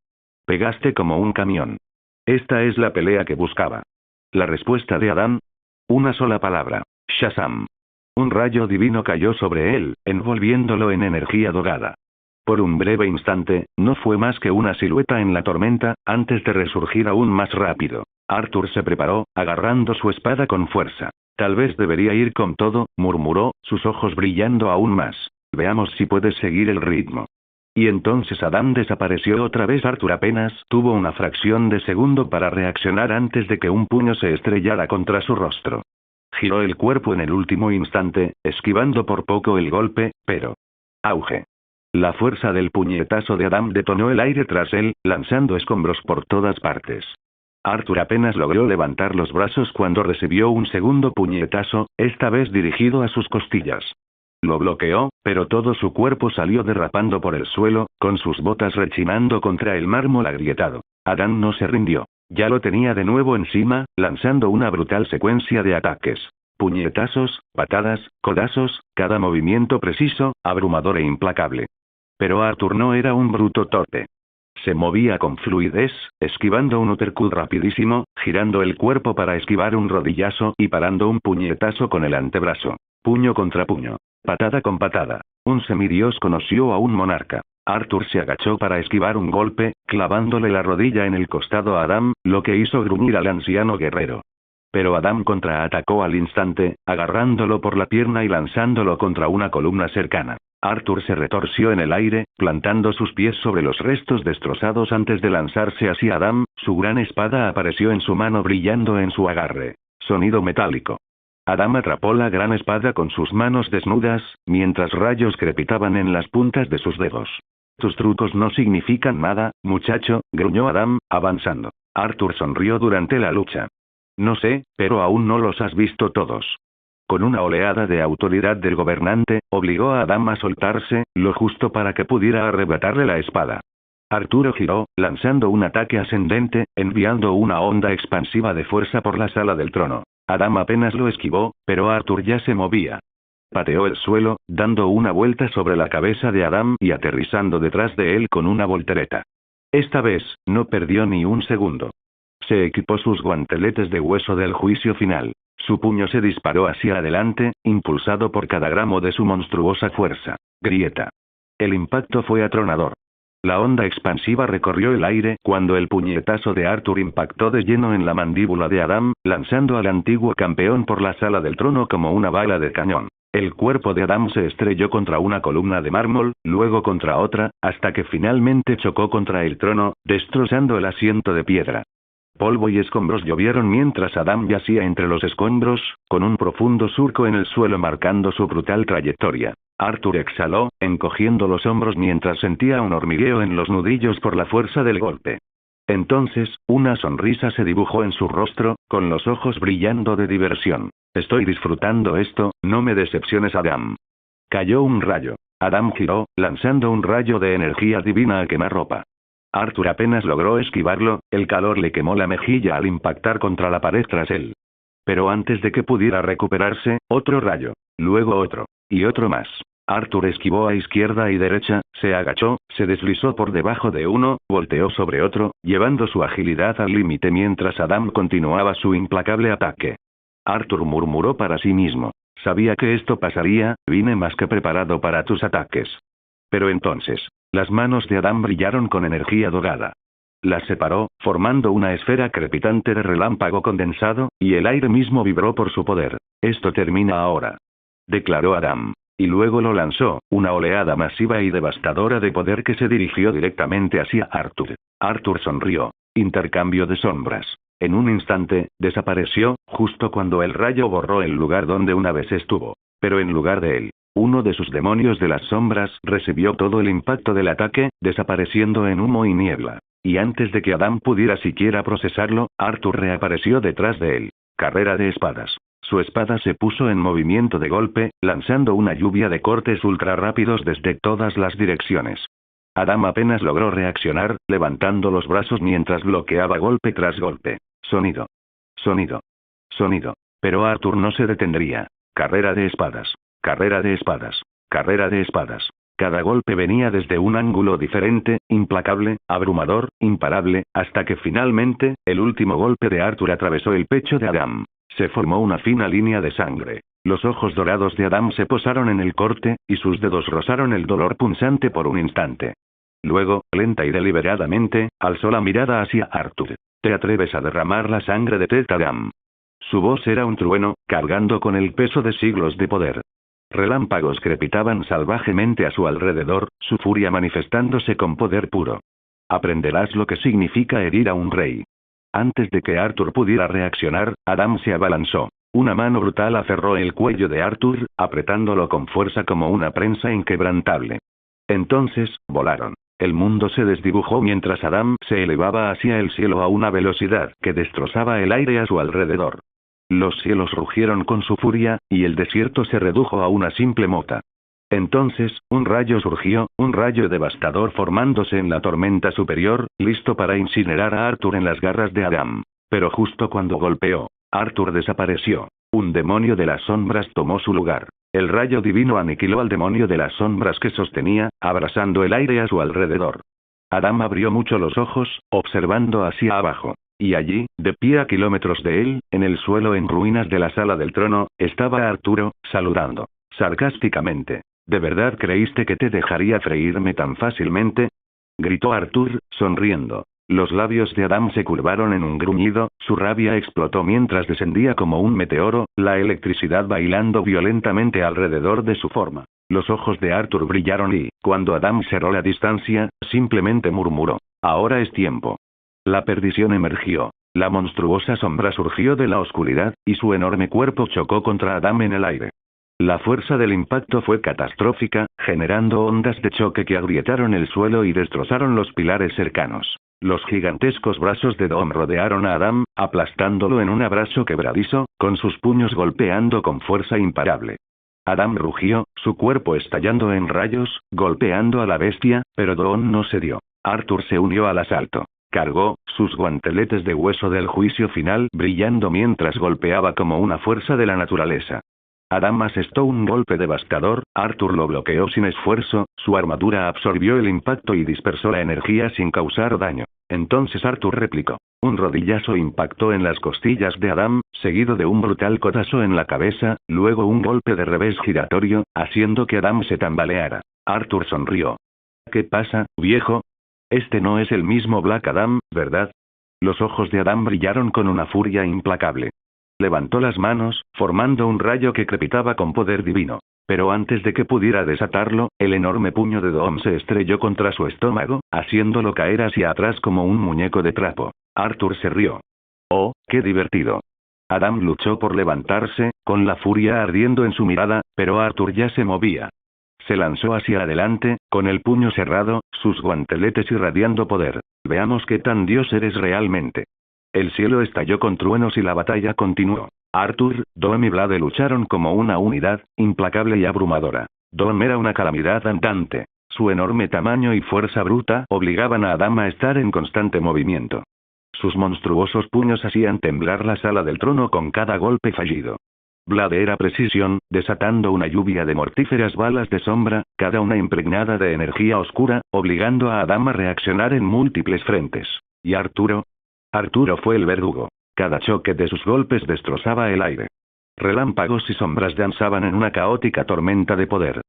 Pegaste como un camión. Esta es la pelea que buscaba». La respuesta de Adam. Una sola palabra. Shazam. Un rayo divino cayó sobre él, envolviéndolo en energía dorada. Por un breve instante, no fue más que una silueta en la tormenta, antes de resurgir aún más rápido. Arthur se preparó, agarrando su espada con fuerza. Tal vez debería ir con todo, murmuró, sus ojos brillando aún más. Veamos si puedes seguir el ritmo. Y entonces Adam desapareció otra vez. Arthur apenas tuvo una fracción de segundo para reaccionar antes de que un puño se estrellara contra su rostro. Giró el cuerpo en el último instante, esquivando por poco el golpe, pero... ¡Auge! La fuerza del puñetazo de Adam detonó el aire tras él, lanzando escombros por todas partes. Arthur apenas logró levantar los brazos cuando recibió un segundo puñetazo, esta vez dirigido a sus costillas. Lo bloqueó, pero todo su cuerpo salió derrapando por el suelo, con sus botas rechinando contra el mármol agrietado. Adam no se rindió. Ya lo tenía de nuevo encima, lanzando una brutal secuencia de ataques. Puñetazos, patadas, codazos, cada movimiento preciso, abrumador e implacable. Pero Arthur no era un bruto torpe. Se movía con fluidez, esquivando un uppercut rapidísimo, girando el cuerpo para esquivar un rodillazo y parando un puñetazo con el antebrazo. Puño contra puño. Patada con patada. Un semidios conoció a un monarca. Arthur se agachó para esquivar un golpe, clavándole la rodilla en el costado a Adam, lo que hizo gruñir al anciano guerrero. Pero Adam contraatacó al instante, agarrándolo por la pierna y lanzándolo contra una columna cercana. Arthur se retorció en el aire, plantando sus pies sobre los restos destrozados antes de lanzarse hacia Adam, su gran espada apareció en su mano brillando en su agarre. Sonido metálico. Adam atrapó la gran espada con sus manos desnudas, mientras rayos crepitaban en las puntas de sus dedos. «Tus trucos no significan nada, muchacho», gruñó Adam, avanzando. Arthur sonrió durante la lucha. «No sé, pero aún no los has visto todos». Con una oleada de autoridad del gobernante, obligó a Adam a soltarse, lo justo para que pudiera arrebatarle la espada. Arturo giró, lanzando un ataque ascendente, enviando una onda expansiva de fuerza por la sala del trono. Adam apenas lo esquivó, pero Arthur ya se movía. Pateó el suelo, dando una vuelta sobre la cabeza de Adam y aterrizando detrás de él con una voltereta. Esta vez, no perdió ni un segundo. Se equipó sus guanteletes de hueso del juicio final. Su puño se disparó hacia adelante, impulsado por cada gramo de su monstruosa fuerza. Grieta. El impacto fue atronador. La onda expansiva recorrió el aire cuando el puñetazo de Arthur impactó de lleno en la mandíbula de Adam, lanzando al antiguo campeón por la sala del trono como una bala de cañón. El cuerpo de Adam se estrelló contra una columna de mármol, luego contra otra, hasta que finalmente chocó contra el trono, destrozando el asiento de piedra. Polvo y escombros llovieron mientras Adam yacía entre los escombros, con un profundo surco en el suelo marcando su brutal trayectoria. Arthur exhaló, encogiendo los hombros mientras sentía un hormigueo en los nudillos por la fuerza del golpe. Entonces, una sonrisa se dibujó en su rostro, con los ojos brillando de diversión. «Estoy disfrutando esto, no me decepciones, Adam». Cayó un rayo. Adam giró, lanzando un rayo de energía divina a quemarropa. Arthur apenas logró esquivarlo, el calor le quemó la mejilla al impactar contra la pared tras él. Pero antes de que pudiera recuperarse, otro rayo. Luego otro. Y otro más. Arthur esquivó a izquierda y derecha, se agachó, se deslizó por debajo de uno, volteó sobre otro, llevando su agilidad al límite mientras Adam continuaba su implacable ataque. Arthur murmuró para sí mismo. Sabía que esto pasaría, vine más que preparado para tus ataques. Pero entonces, las manos de Adam brillaron con energía dorada. Las separó, formando una esfera crepitante de relámpago condensado, y el aire mismo vibró por su poder. «Esto termina ahora», declaró Adam. Y luego lo lanzó, una oleada masiva y devastadora de poder que se dirigió directamente hacia Arthur. Arthur sonrió. Intercambio de sombras. En un instante, desapareció, justo cuando el rayo borró el lugar donde una vez estuvo. Pero en lugar de él, uno de sus demonios de las sombras recibió todo el impacto del ataque, desapareciendo en humo y niebla. Y antes de que Adam pudiera siquiera procesarlo, Arthur reapareció detrás de él. Carrera de espadas. Su espada se puso en movimiento de golpe, lanzando una lluvia de cortes ultra rápidos desde todas las direcciones. Adam apenas logró reaccionar, levantando los brazos mientras bloqueaba golpe tras golpe. Sonido. Sonido. Sonido. Pero Arthur no se detendría. Carrera de espadas. Carrera de espadas. Carrera de espadas. Cada golpe venía desde un ángulo diferente, implacable, abrumador, imparable, hasta que finalmente, el último golpe de Arthur atravesó el pecho de Adam. Se formó una fina línea de sangre. Los ojos dorados de Adam se posaron en el corte, y sus dedos rozaron el dolor punzante por un instante. Luego, lenta y deliberadamente, alzó la mirada hacia Arthur. ¿Te atreves a derramar la sangre de Ted Adam? Su voz era un trueno, cargando con el peso de siglos de poder. Relámpagos crepitaban salvajemente a su alrededor, su furia manifestándose con poder puro. Aprenderás lo que significa herir a un rey. Antes de que Arthur pudiera reaccionar, Adam se abalanzó. Una mano brutal aferró el cuello de Arthur, apretándolo con fuerza como una prensa inquebrantable. Entonces, volaron. El mundo se desdibujó mientras Adam se elevaba hacia el cielo a una velocidad que destrozaba el aire a su alrededor. Los cielos rugieron con su furia, y el desierto se redujo a una simple mota. Entonces, un rayo surgió, un rayo devastador formándose en la tormenta superior, listo para incinerar a Arthur en las garras de Adam. Pero justo cuando golpeó, Arthur desapareció. Un demonio de las sombras tomó su lugar. El rayo divino aniquiló al demonio de las sombras que sostenía, abrasando el aire a su alrededor. Adam abrió mucho los ojos, observando hacia abajo. Y allí, de pie a kilómetros de él, en el suelo en ruinas de la sala del trono, estaba Arturo, saludando. Sarcásticamente. ¿De verdad creíste que te dejaría freírme tan fácilmente? Gritó Arthur, sonriendo. Los labios de Adam se curvaron en un gruñido, su rabia explotó mientras descendía como un meteoro, la electricidad bailando violentamente alrededor de su forma. Los ojos de Arthur brillaron y, cuando Adam cerró la distancia, simplemente murmuró. Ahora es tiempo. La perdición emergió. La monstruosa sombra surgió de la oscuridad, y su enorme cuerpo chocó contra Adam en el aire. La fuerza del impacto fue catastrófica, generando ondas de choque que agrietaron el suelo y destrozaron los pilares cercanos. Los gigantescos brazos de Dom rodearon a Adam, aplastándolo en un abrazo quebradizo, con sus puños golpeando con fuerza imparable. Adam rugió, su cuerpo estallando en rayos, golpeando a la bestia, pero Dom no cedió. Arthur se unió al asalto. Cargó, sus guanteletes de hueso del juicio final brillando mientras golpeaba como una fuerza de la naturaleza. Adam asestó un golpe devastador, Arthur lo bloqueó sin esfuerzo, su armadura absorbió el impacto y dispersó la energía sin causar daño. Entonces Arthur replicó. Un rodillazo impactó en las costillas de Adam, seguido de un brutal codazo en la cabeza, luego un golpe de revés giratorio, haciendo que Adam se tambaleara. Arthur sonrió. ¿Qué pasa, viejo? Este no es el mismo Black Adam, ¿verdad? Los ojos de Adam brillaron con una furia implacable. Levantó las manos, formando un rayo que crepitaba con poder divino. Pero antes de que pudiera desatarlo, el enorme puño de Dom se estrelló contra su estómago, haciéndolo caer hacia atrás como un muñeco de trapo. Arthur se rió. ¡Oh, qué divertido! Adam luchó por levantarse, con la furia ardiendo en su mirada, pero Arthur ya se movía. Se lanzó hacia adelante, con el puño cerrado, sus guanteletes irradiando poder. Veamos qué tan dios eres realmente. El cielo estalló con truenos y la batalla continuó. Arthur, Dom y Blade lucharon como una unidad, implacable y abrumadora. Dom era una calamidad andante. Su enorme tamaño y fuerza bruta obligaban a Adam a estar en constante movimiento. Sus monstruosos puños hacían temblar la sala del trono con cada golpe fallido. Blade era precisión, desatando una lluvia de mortíferas balas de sombra, cada una impregnada de energía oscura, obligando a Adam a reaccionar en múltiples frentes. ¿Y Arturo? Arturo fue el verdugo. Cada choque de sus golpes destrozaba el aire. Relámpagos y sombras danzaban en una caótica tormenta de poder.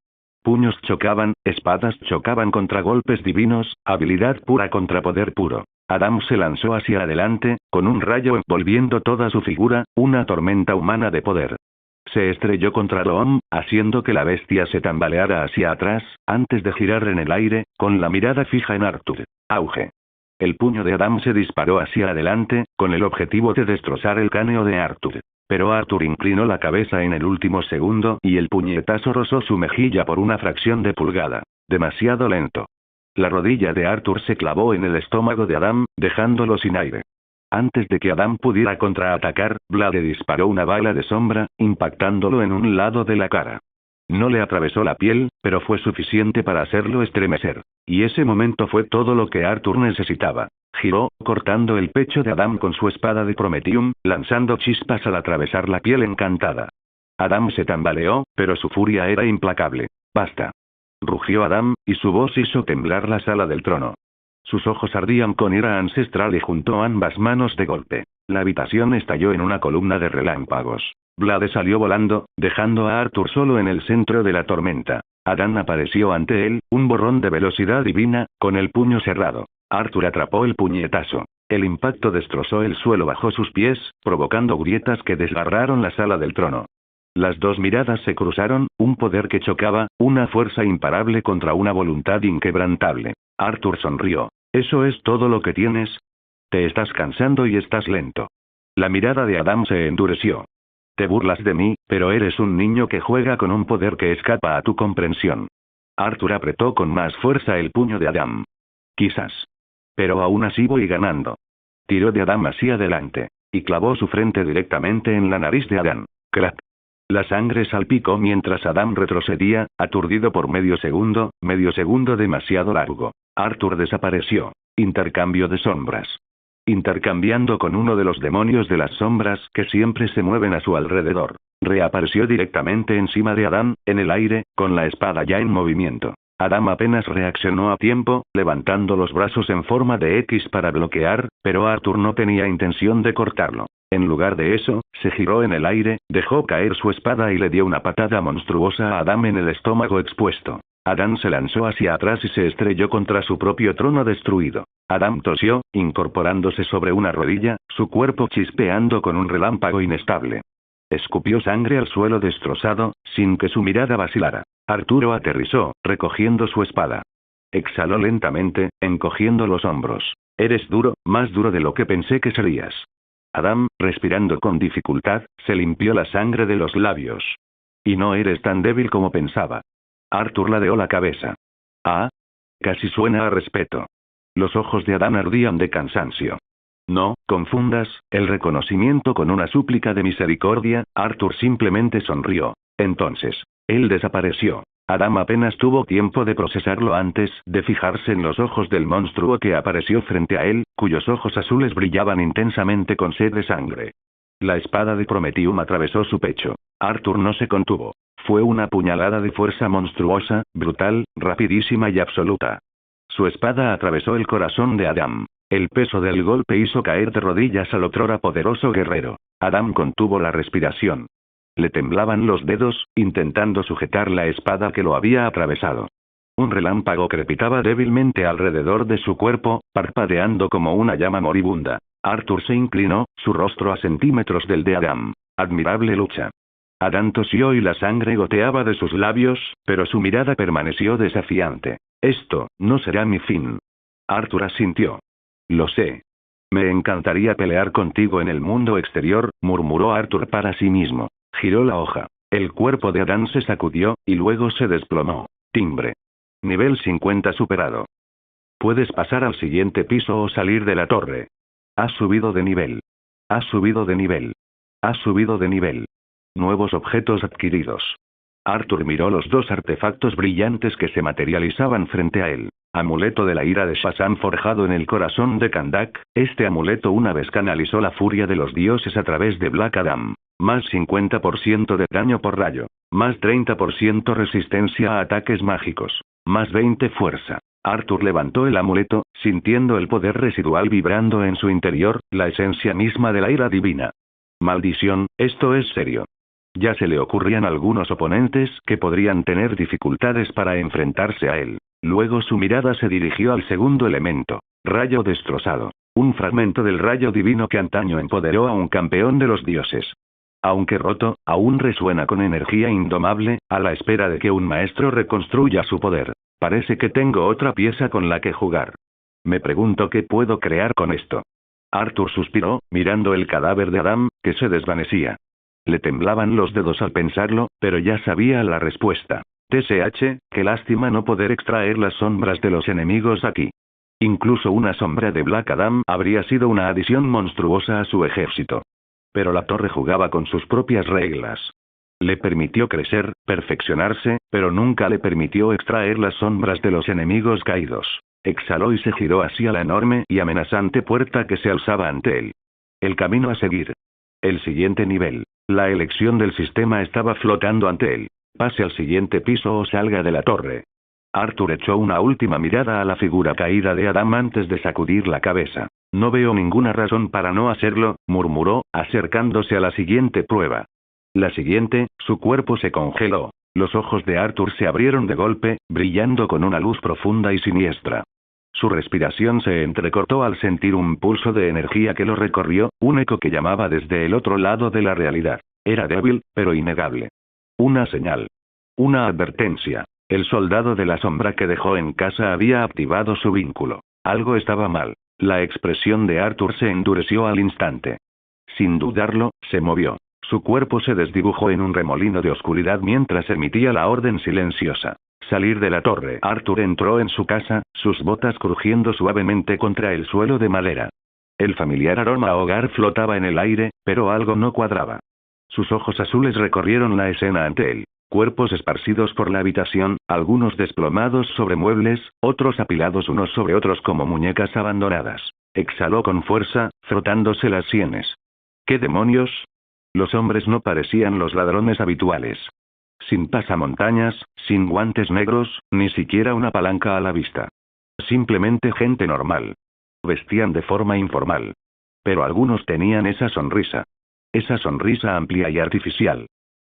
Puños chocaban, espadas chocaban contra golpes divinos, habilidad pura contra poder puro. Adam se lanzó hacia adelante, con un rayo envolviendo toda su figura, una tormenta humana de poder. Se estrelló contra Dom, haciendo que la bestia se tambaleara hacia atrás, antes de girar en el aire, con la mirada fija en Arthur. Auge. El puño de Adam se disparó hacia adelante, con el objetivo de destrozar el cráneo de Arthur. Pero Arthur inclinó la cabeza en el último segundo y el puñetazo rozó su mejilla por una fracción de pulgada. Demasiado lento. La rodilla de Arthur se clavó en el estómago de Adam, dejándolo sin aire. Antes de que Adam pudiera contraatacar, Blade disparó una bala de sombra, impactándolo en un lado de la cara. No le atravesó la piel, pero fue suficiente para hacerlo estremecer. Y ese momento fue todo lo que Arthur necesitaba. Giró, cortando el pecho de Adam con su espada de Prometium, lanzando chispas al atravesar la piel encantada. Adam se tambaleó, pero su furia era implacable. ¡Basta! Rugió Adam, y su voz hizo temblar la sala del trono. Sus ojos ardían con ira ancestral y juntó ambas manos de golpe. La habitación estalló en una columna de relámpagos. Blade salió volando, dejando a Arthur solo en el centro de la tormenta. Adán apareció ante él, un borrón de velocidad divina, con el puño cerrado. Arthur atrapó el puñetazo. El impacto destrozó el suelo bajo sus pies, provocando grietas que desgarraron la sala del trono. Las dos miradas se cruzaron, un poder que chocaba, una fuerza imparable contra una voluntad inquebrantable. Arthur sonrió. ¿Eso es todo lo que tienes? Te estás cansando y estás lento. La mirada de Adam se endureció. Te burlas de mí, pero eres un niño que juega con un poder que escapa a tu comprensión. Arthur apretó con más fuerza el puño de Adam. Quizás. Pero aún así voy ganando. Tiró de Adam hacia adelante. Y clavó su frente directamente en la nariz de Adam. Crack. La sangre salpicó mientras Adam retrocedía, aturdido por medio segundo demasiado largo. Arthur desapareció. Intercambio de sombras. Intercambiando con uno de los demonios de las sombras que siempre se mueven a su alrededor. Reapareció directamente encima de Adam, en el aire, con la espada ya en movimiento. Adam apenas reaccionó a tiempo, levantando los brazos en forma de X para bloquear, pero Arthur no tenía intención de cortarlo. En lugar de eso, se giró en el aire, dejó caer su espada y le dio una patada monstruosa a Adam en el estómago expuesto. Adam se lanzó hacia atrás y se estrelló contra su propio trono destruido. Adam tosió, incorporándose sobre una rodilla, su cuerpo chispeando con un relámpago inestable. Escupió sangre al suelo destrozado, sin que su mirada vacilara. Arturo aterrizó, recogiendo su espada. Exhaló lentamente, encogiendo los hombros. Eres duro, más duro de lo que pensé que serías. Adam, respirando con dificultad, se limpió la sangre de los labios. Y no eres tan débil como pensaba. Arthur ladeó la cabeza. Ah. Casi suena a respeto. Los ojos de Adam ardían de cansancio. No confundas el reconocimiento con una súplica de misericordia. Arthur simplemente sonrió. Entonces, él desapareció. Adam apenas tuvo tiempo de procesarlo antes de fijarse en los ojos del monstruo que apareció frente a él, cuyos ojos azules brillaban intensamente con sed de sangre. La espada de Prometium atravesó su pecho. Arthur no se contuvo. Fue una puñalada de fuerza monstruosa, brutal, rapidísima y absoluta. Su espada atravesó el corazón de Adam. El peso del golpe hizo caer de rodillas al otrora poderoso guerrero. Adam contuvo la respiración. Le temblaban los dedos, intentando sujetar la espada que lo había atravesado. Un relámpago crepitaba débilmente alrededor de su cuerpo, parpadeando como una llama moribunda. Arthur se inclinó, su rostro a centímetros del de Adam. Admirable lucha. Adam tosió y la sangre goteaba de sus labios, pero su mirada permaneció desafiante. Esto no será mi fin. Arthur asintió. Lo sé. Me encantaría pelear contigo en el mundo exterior, murmuró Arthur para sí mismo. Giró la hoja. El cuerpo de Adam se sacudió, y luego se desplomó. Timbre. Nivel 50 superado. Puedes pasar al siguiente piso o salir de la torre. Has subido de nivel. Has subido de nivel. Has subido de nivel. Nuevos objetos adquiridos. Arthur miró los dos artefactos brillantes que se materializaban frente a él. Amuleto de la ira de Shazam forjado en el corazón de Kandak. Este amuleto una vez canalizó la furia de los dioses a través de Black Adam. Más 50% de daño por rayo. Más 30% resistencia a ataques mágicos. Más 20 fuerza. Arthur levantó el amuleto, sintiendo el poder residual vibrando en su interior, la esencia misma de la ira divina. Maldición, esto es serio. Ya se le ocurrían algunos oponentes que podrían tener dificultades para enfrentarse a él. Luego su mirada se dirigió al segundo elemento. Rayo destrozado. Un fragmento del rayo divino que antaño empoderó a un campeón de los dioses. Aunque roto, aún resuena con energía indomable, a la espera de que un maestro reconstruya su poder. Parece que tengo otra pieza con la que jugar. Me pregunto qué puedo crear con esto. Arthur suspiró, mirando el cadáver de Adam, que se desvanecía. Le temblaban los dedos al pensarlo, pero ya sabía la respuesta. TSH, qué lástima no poder extraer las sombras de los enemigos aquí. Incluso una sombra de Black Adam habría sido una adición monstruosa a su ejército. Pero la torre jugaba con sus propias reglas. Le permitió crecer, perfeccionarse, pero nunca le permitió extraer las sombras de los enemigos caídos. Exhaló y se giró hacia la enorme y amenazante puerta que se alzaba ante él. El camino a seguir. El siguiente nivel. La elección del sistema estaba flotando ante él. Pase al siguiente piso o salga de la torre. Arthur echó una última mirada a la figura caída de Adam antes de sacudir la cabeza. No veo ninguna razón para no hacerlo, murmuró, acercándose a la siguiente prueba. La siguiente, su cuerpo se congeló. Los ojos de Arthur se abrieron de golpe, brillando con una luz profunda y siniestra. Su respiración se entrecortó al sentir un pulso de energía que lo recorrió, un eco que llamaba desde el otro lado de la realidad. Era débil, pero innegable. Una señal. Una advertencia. El soldado de la sombra que dejó en casa había activado su vínculo. Algo estaba mal. La expresión de Arthur se endureció al instante. Sin dudarlo, se movió. Su cuerpo se desdibujó en un remolino de oscuridad mientras emitía la orden silenciosa. Salir de la torre. Arthur entró en su casa, sus botas crujiendo suavemente contra el suelo de madera. El familiar aroma a hogar flotaba en el aire, pero algo no cuadraba. Sus ojos azules recorrieron la escena ante él. Cuerpos esparcidos por la habitación, algunos desplomados sobre muebles, otros apilados unos sobre otros como muñecas abandonadas. Exhaló con fuerza, frotándose las sienes. ¿Qué demonios? Los hombres no parecían los ladrones habituales. Sin pasamontañas, sin guantes negros, ni siquiera una palanca a la vista. Simplemente gente normal. Vestían de forma informal. Pero algunos tenían esa sonrisa. Esa sonrisa amplia y artificial.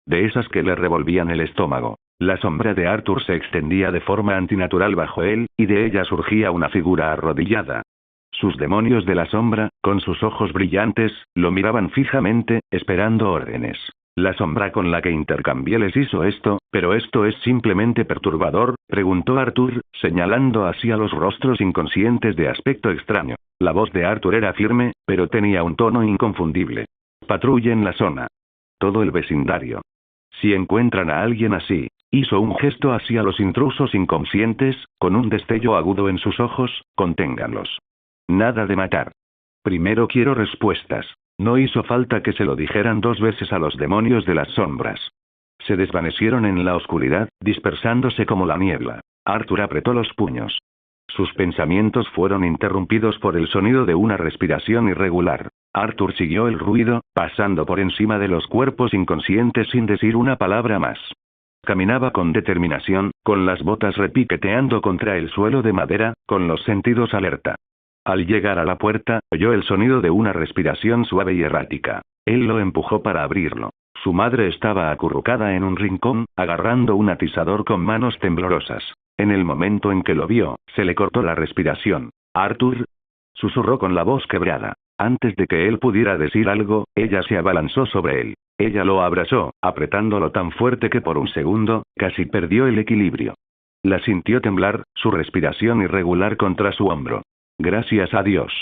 De esas que le revolvían el estómago. La sombra de Arthur se extendía de forma antinatural bajo él, y de ella surgía una figura arrodillada. Sus demonios de la sombra, con sus ojos brillantes, lo miraban fijamente, esperando órdenes. La sombra con la que intercambié les hizo esto, pero esto es simplemente perturbador, preguntó Arthur, señalando hacia los rostros inconscientes de aspecto extraño. La voz de Arthur era firme, pero tenía un tono inconfundible. Patrullen la zona. Todo el vecindario. Si encuentran a alguien así, hizo un gesto hacia los intrusos inconscientes, con un destello agudo en sus ojos, conténganlos. Nada de matar. Primero quiero respuestas. No hizo falta que se lo dijeran 2 veces a los demonios de las sombras. Se desvanecieron en la oscuridad, dispersándose como la niebla. Arthur apretó los puños. Sus pensamientos fueron interrumpidos por el sonido de una respiración irregular. Arthur siguió el ruido, pasando por encima de los cuerpos inconscientes sin decir una palabra más. Caminaba con determinación, con las botas repiqueteando contra el suelo de madera, con los sentidos alerta. Al llegar a la puerta, oyó el sonido de una respiración suave y errática. Él lo empujó para abrirlo. Su madre estaba acurrucada en un rincón, agarrando un atizador con manos temblorosas. En el momento en que lo vio, se le cortó la respiración. «Arthur», susurró con la voz quebrada. Antes de que él pudiera decir algo, ella se abalanzó sobre él. Ella lo abrazó, apretándolo tan fuerte que por un segundo, casi perdió el equilibrio. La sintió temblar, su respiración irregular contra su hombro. «Gracias a Dios»,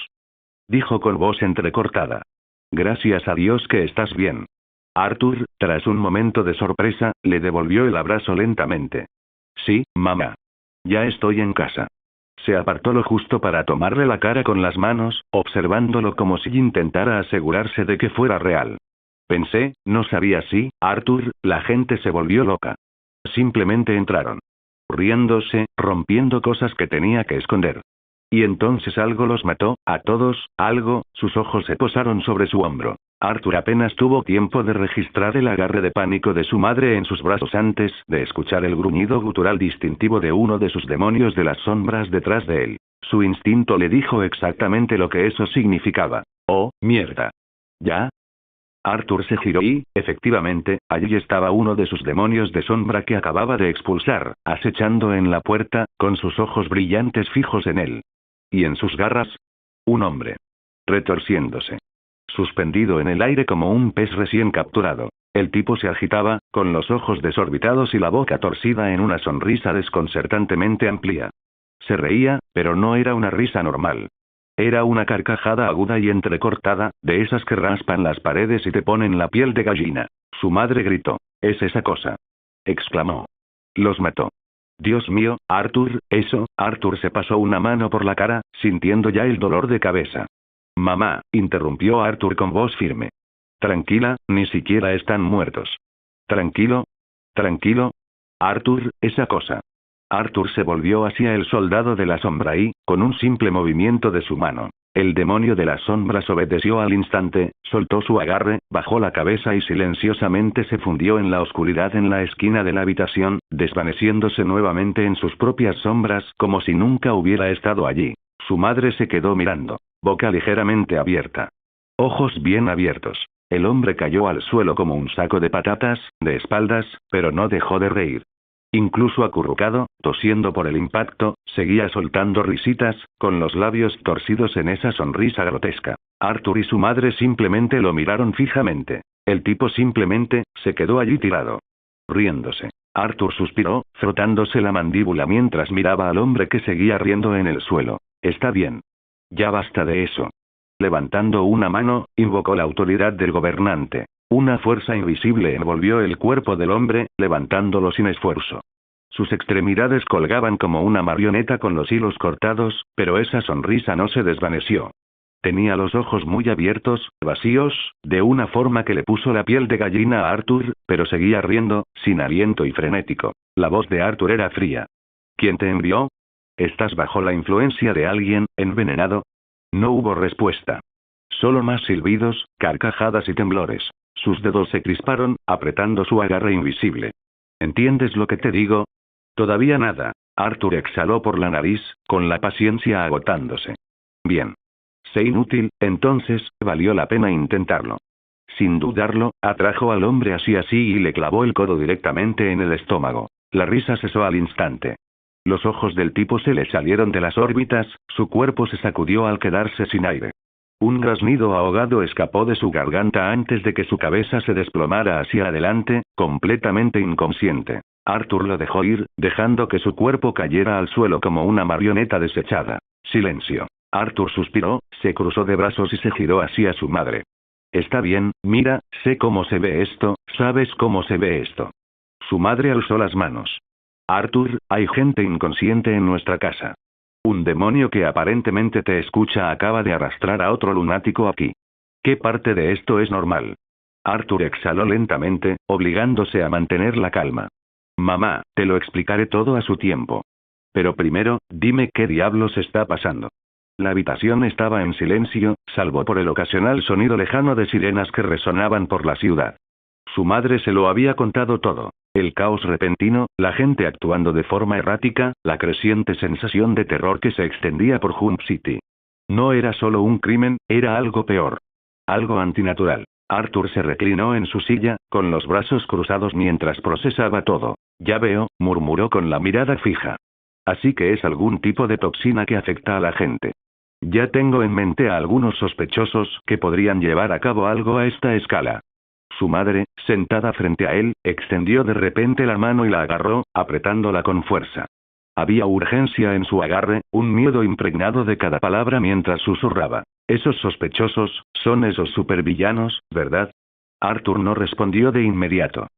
dijo con voz entrecortada. «Gracias a Dios que estás bien». Arthur, tras un momento de sorpresa, le devolvió el abrazo lentamente. «Sí, mamá. Ya estoy en casa». Se apartó lo justo para tomarle la cara con las manos, observándolo como si intentara asegurarse de que fuera real. Pensé, no sabía si, Arthur, la gente se volvió loca. Simplemente entraron. Riéndose, rompiendo cosas que tenía que esconder. Y entonces algo los mató, a todos, algo, sus ojos se posaron sobre su hombro. Arthur apenas tuvo tiempo de registrar el agarre de pánico de su madre en sus brazos antes de escuchar el gruñido gutural distintivo de uno de sus demonios de las sombras detrás de él. Su instinto le dijo exactamente lo que eso significaba. «Oh, mierda». ¿Ya? Arthur se giró y, efectivamente, allí estaba uno de sus demonios de sombra que acababa de expulsar, acechando en la puerta, con sus ojos brillantes fijos en él. Y en sus garras, un hombre. Retorciéndose. Suspendido en el aire como un pez recién capturado. El tipo se agitaba, con los ojos desorbitados y la boca torcida en una sonrisa desconcertantemente amplia. Se reía, pero no era una risa normal. Era una carcajada aguda y entrecortada, de esas que raspan las paredes y te ponen la piel de gallina. Su madre gritó. «Es esa cosa», exclamó. «Los mató». «Dios mío, Arthur, eso». Arthur se pasó una mano por la cara, sintiendo ya el dolor de cabeza. «Mamá», interrumpió Arthur con voz firme. «Tranquila, ni siquiera están muertos». «Tranquilo. Tranquilo. Arthur, esa cosa». Arthur se volvió hacia el soldado de la sombra y, con un simple movimiento de su mano, el demonio de las sombras obedeció al instante, soltó su agarre, bajó la cabeza y silenciosamente se fundió en la oscuridad en la esquina de la habitación, desvaneciéndose nuevamente en sus propias sombras como si nunca hubiera estado allí. Su madre se quedó mirando, boca ligeramente abierta. Ojos bien abiertos. El hombre cayó al suelo como un saco de patatas, de espaldas, pero no dejó de reír. Incluso acurrucado, tosiendo por el impacto, seguía soltando risitas, con los labios torcidos en esa sonrisa grotesca. Arthur y su madre simplemente lo miraron fijamente. El tipo simplemente, se quedó allí tirado. Riéndose. Arthur suspiró, frotándose la mandíbula mientras miraba al hombre que seguía riendo en el suelo. Está bien. Ya basta de eso. Levantando una mano, invocó la autoridad del gobernante. Una fuerza invisible envolvió el cuerpo del hombre, levantándolo sin esfuerzo. Sus extremidades colgaban como una marioneta con los hilos cortados, pero esa sonrisa no se desvaneció. Tenía los ojos muy abiertos, vacíos, de una forma que le puso la piel de gallina a Arthur, pero seguía riendo, sin aliento y frenético. La voz de Arthur era fría. ¿Quién te envió? ¿Estás bajo la influencia de alguien, envenenado? No hubo respuesta. Solo más silbidos, carcajadas y temblores. Sus dedos se crisparon, apretando su agarre invisible. ¿Entiendes lo que te digo? Todavía nada. Arthur exhaló por la nariz, con la paciencia agotándose. Bien. Sé inútil, entonces, valió la pena intentarlo. Sin dudarlo, atrajo al hombre así y le clavó el codo directamente en el estómago. La risa cesó al instante. Los ojos del tipo se le salieron de las órbitas, su cuerpo se sacudió al quedarse sin aire. Un graznido ahogado escapó de su garganta antes de que su cabeza se desplomara hacia adelante, completamente inconsciente. Arthur lo dejó ir, dejando que su cuerpo cayera al suelo como una marioneta desechada. Silencio. Arthur suspiró, se cruzó de brazos y se giró hacia su madre. Está bien, mira, sé cómo se ve esto, sabes cómo se ve esto. Su madre alzó las manos. Arthur, hay gente inconsciente en nuestra casa. Un demonio que aparentemente te escucha acaba de arrastrar a otro lunático aquí. ¿Qué parte de esto es normal? Arthur exhaló lentamente, obligándose a mantener la calma. Mamá, te lo explicaré todo a su tiempo. Pero primero, dime qué diablos está pasando. La habitación estaba en silencio, salvo por el ocasional sonido lejano de sirenas que resonaban por la ciudad. Su madre se lo había contado todo. El caos repentino, la gente actuando de forma errática, la creciente sensación de terror que se extendía por Hump City. No era solo un crimen, era algo peor. Algo antinatural. Arthur se reclinó en su silla, con los brazos cruzados mientras procesaba todo. Ya veo, murmuró con la mirada fija. Así que es algún tipo de toxina que afecta a la gente. Ya tengo en mente a algunos sospechosos que podrían llevar a cabo algo a esta escala. Su madre, sentada frente a él, extendió de repente la mano y la agarró, apretándola con fuerza. Había urgencia en su agarre, un miedo impregnado de cada palabra mientras susurraba. Esos sospechosos, son esos supervillanos, ¿verdad? Arthur no respondió de inmediato.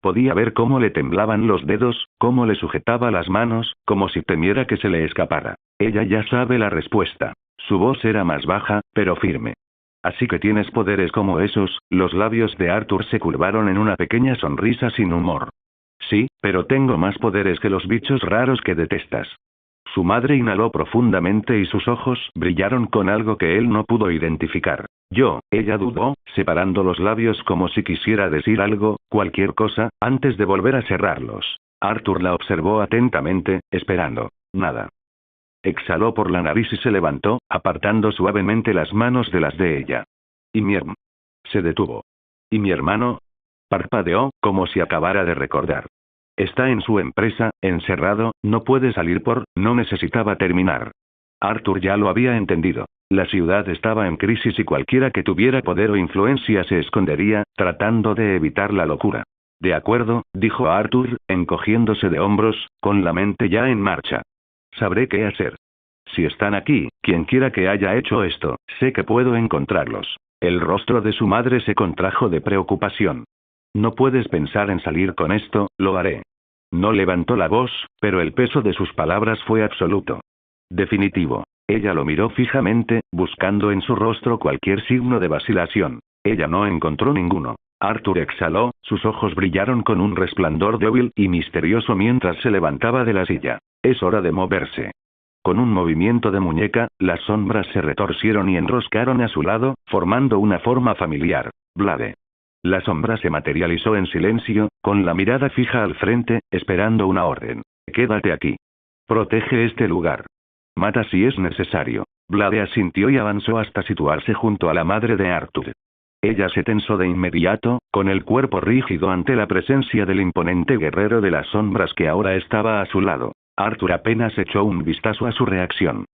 Podía ver cómo le temblaban los dedos, cómo le sujetaba las manos, como si temiera que se le escapara. Ella ya sabe la respuesta. Su voz era más baja, pero firme. Así que tienes poderes como esos. Los labios de Arthur se curvaron en una pequeña sonrisa sin humor. Sí, pero tengo más poderes que los bichos raros que detestas. Su madre inhaló profundamente y sus ojos brillaron con algo que él no pudo identificar. Ella dudó, separando los labios como si quisiera decir algo, cualquier cosa, antes de volver a cerrarlos. Arthur la observó atentamente, esperando. Nada. Exhaló por la nariz y se levantó, apartando suavemente las manos de las de ella. ¿Y mi hermano? Se detuvo. ¿Y mi hermano? Parpadeó, como si acabara de recordar. Está en su empresa, encerrado, no puede salir no necesitaba terminar. Arthur ya lo había entendido. La ciudad estaba en crisis y cualquiera que tuviera poder o influencia se escondería, tratando de evitar la locura. De acuerdo, dijo Arthur, encogiéndose de hombros, con la mente ya en marcha. Sabré qué hacer. Si están aquí, quienquiera que haya hecho esto, sé que puedo encontrarlos. El rostro de su madre se contrajo de preocupación. No puedes pensar en salir con esto, lo haré. No levantó la voz, pero el peso de sus palabras fue absoluto. Definitivo. Ella lo miró fijamente, buscando en su rostro cualquier signo de vacilación. Ella no encontró ninguno. Arthur exhaló, sus ojos brillaron con un resplandor débil y misterioso mientras se levantaba de la silla. Es hora de moverse. Con un movimiento de muñeca, las sombras se retorcieron y enroscaron a su lado, formando una forma familiar. Blade. La sombra se materializó en silencio, con la mirada fija al frente, esperando una orden. Quédate aquí. Protege este lugar. Mata si es necesario. Blade asintió y avanzó hasta situarse junto a la madre de Arthur. Ella se tensó de inmediato, con el cuerpo rígido ante la presencia del imponente guerrero de las sombras que ahora estaba a su lado. Arthur apenas echó un vistazo a su reacción.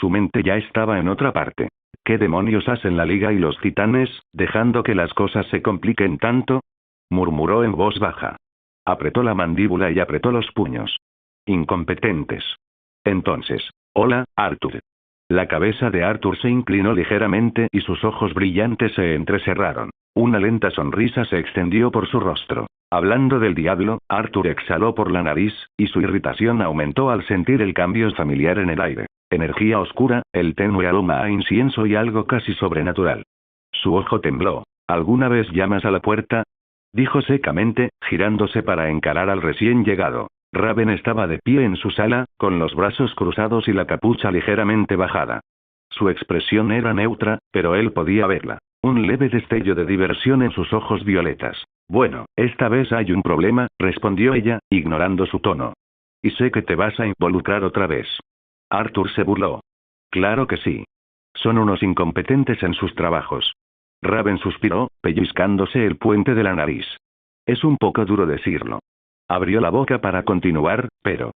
Su mente ya estaba en otra parte. ¿Qué demonios hacen la Liga y los Titanes, dejando que las cosas se compliquen tanto? Murmuró en voz baja. Apretó la mandíbula y apretó los puños. Incompetentes. Entonces, hola, Arthur. La cabeza de Arthur se inclinó ligeramente y sus ojos brillantes se entrecerraron. Una lenta sonrisa se extendió por su rostro. Hablando del diablo, Arthur exhaló por la nariz, y su irritación aumentó al sentir el cambio familiar en el aire. Energía oscura, el tenue aroma a incienso y algo casi sobrenatural. Su ojo tembló. ¿Alguna vez llamas a la puerta? Dijo secamente, girándose para encarar al recién llegado. Raven estaba de pie en su sala, con los brazos cruzados y la capucha ligeramente bajada. Su expresión era neutra, pero él podía verla. Un leve destello de diversión en sus ojos violetas. Bueno, esta vez hay un problema, respondió ella, ignorando su tono. Y sé que te vas a involucrar otra vez. Arthur se burló. Claro que sí. Son unos incompetentes en sus trabajos. Raven suspiró, pellizcándose el puente de la nariz. Es un poco duro decirlo. Abrió la boca para continuar, pero...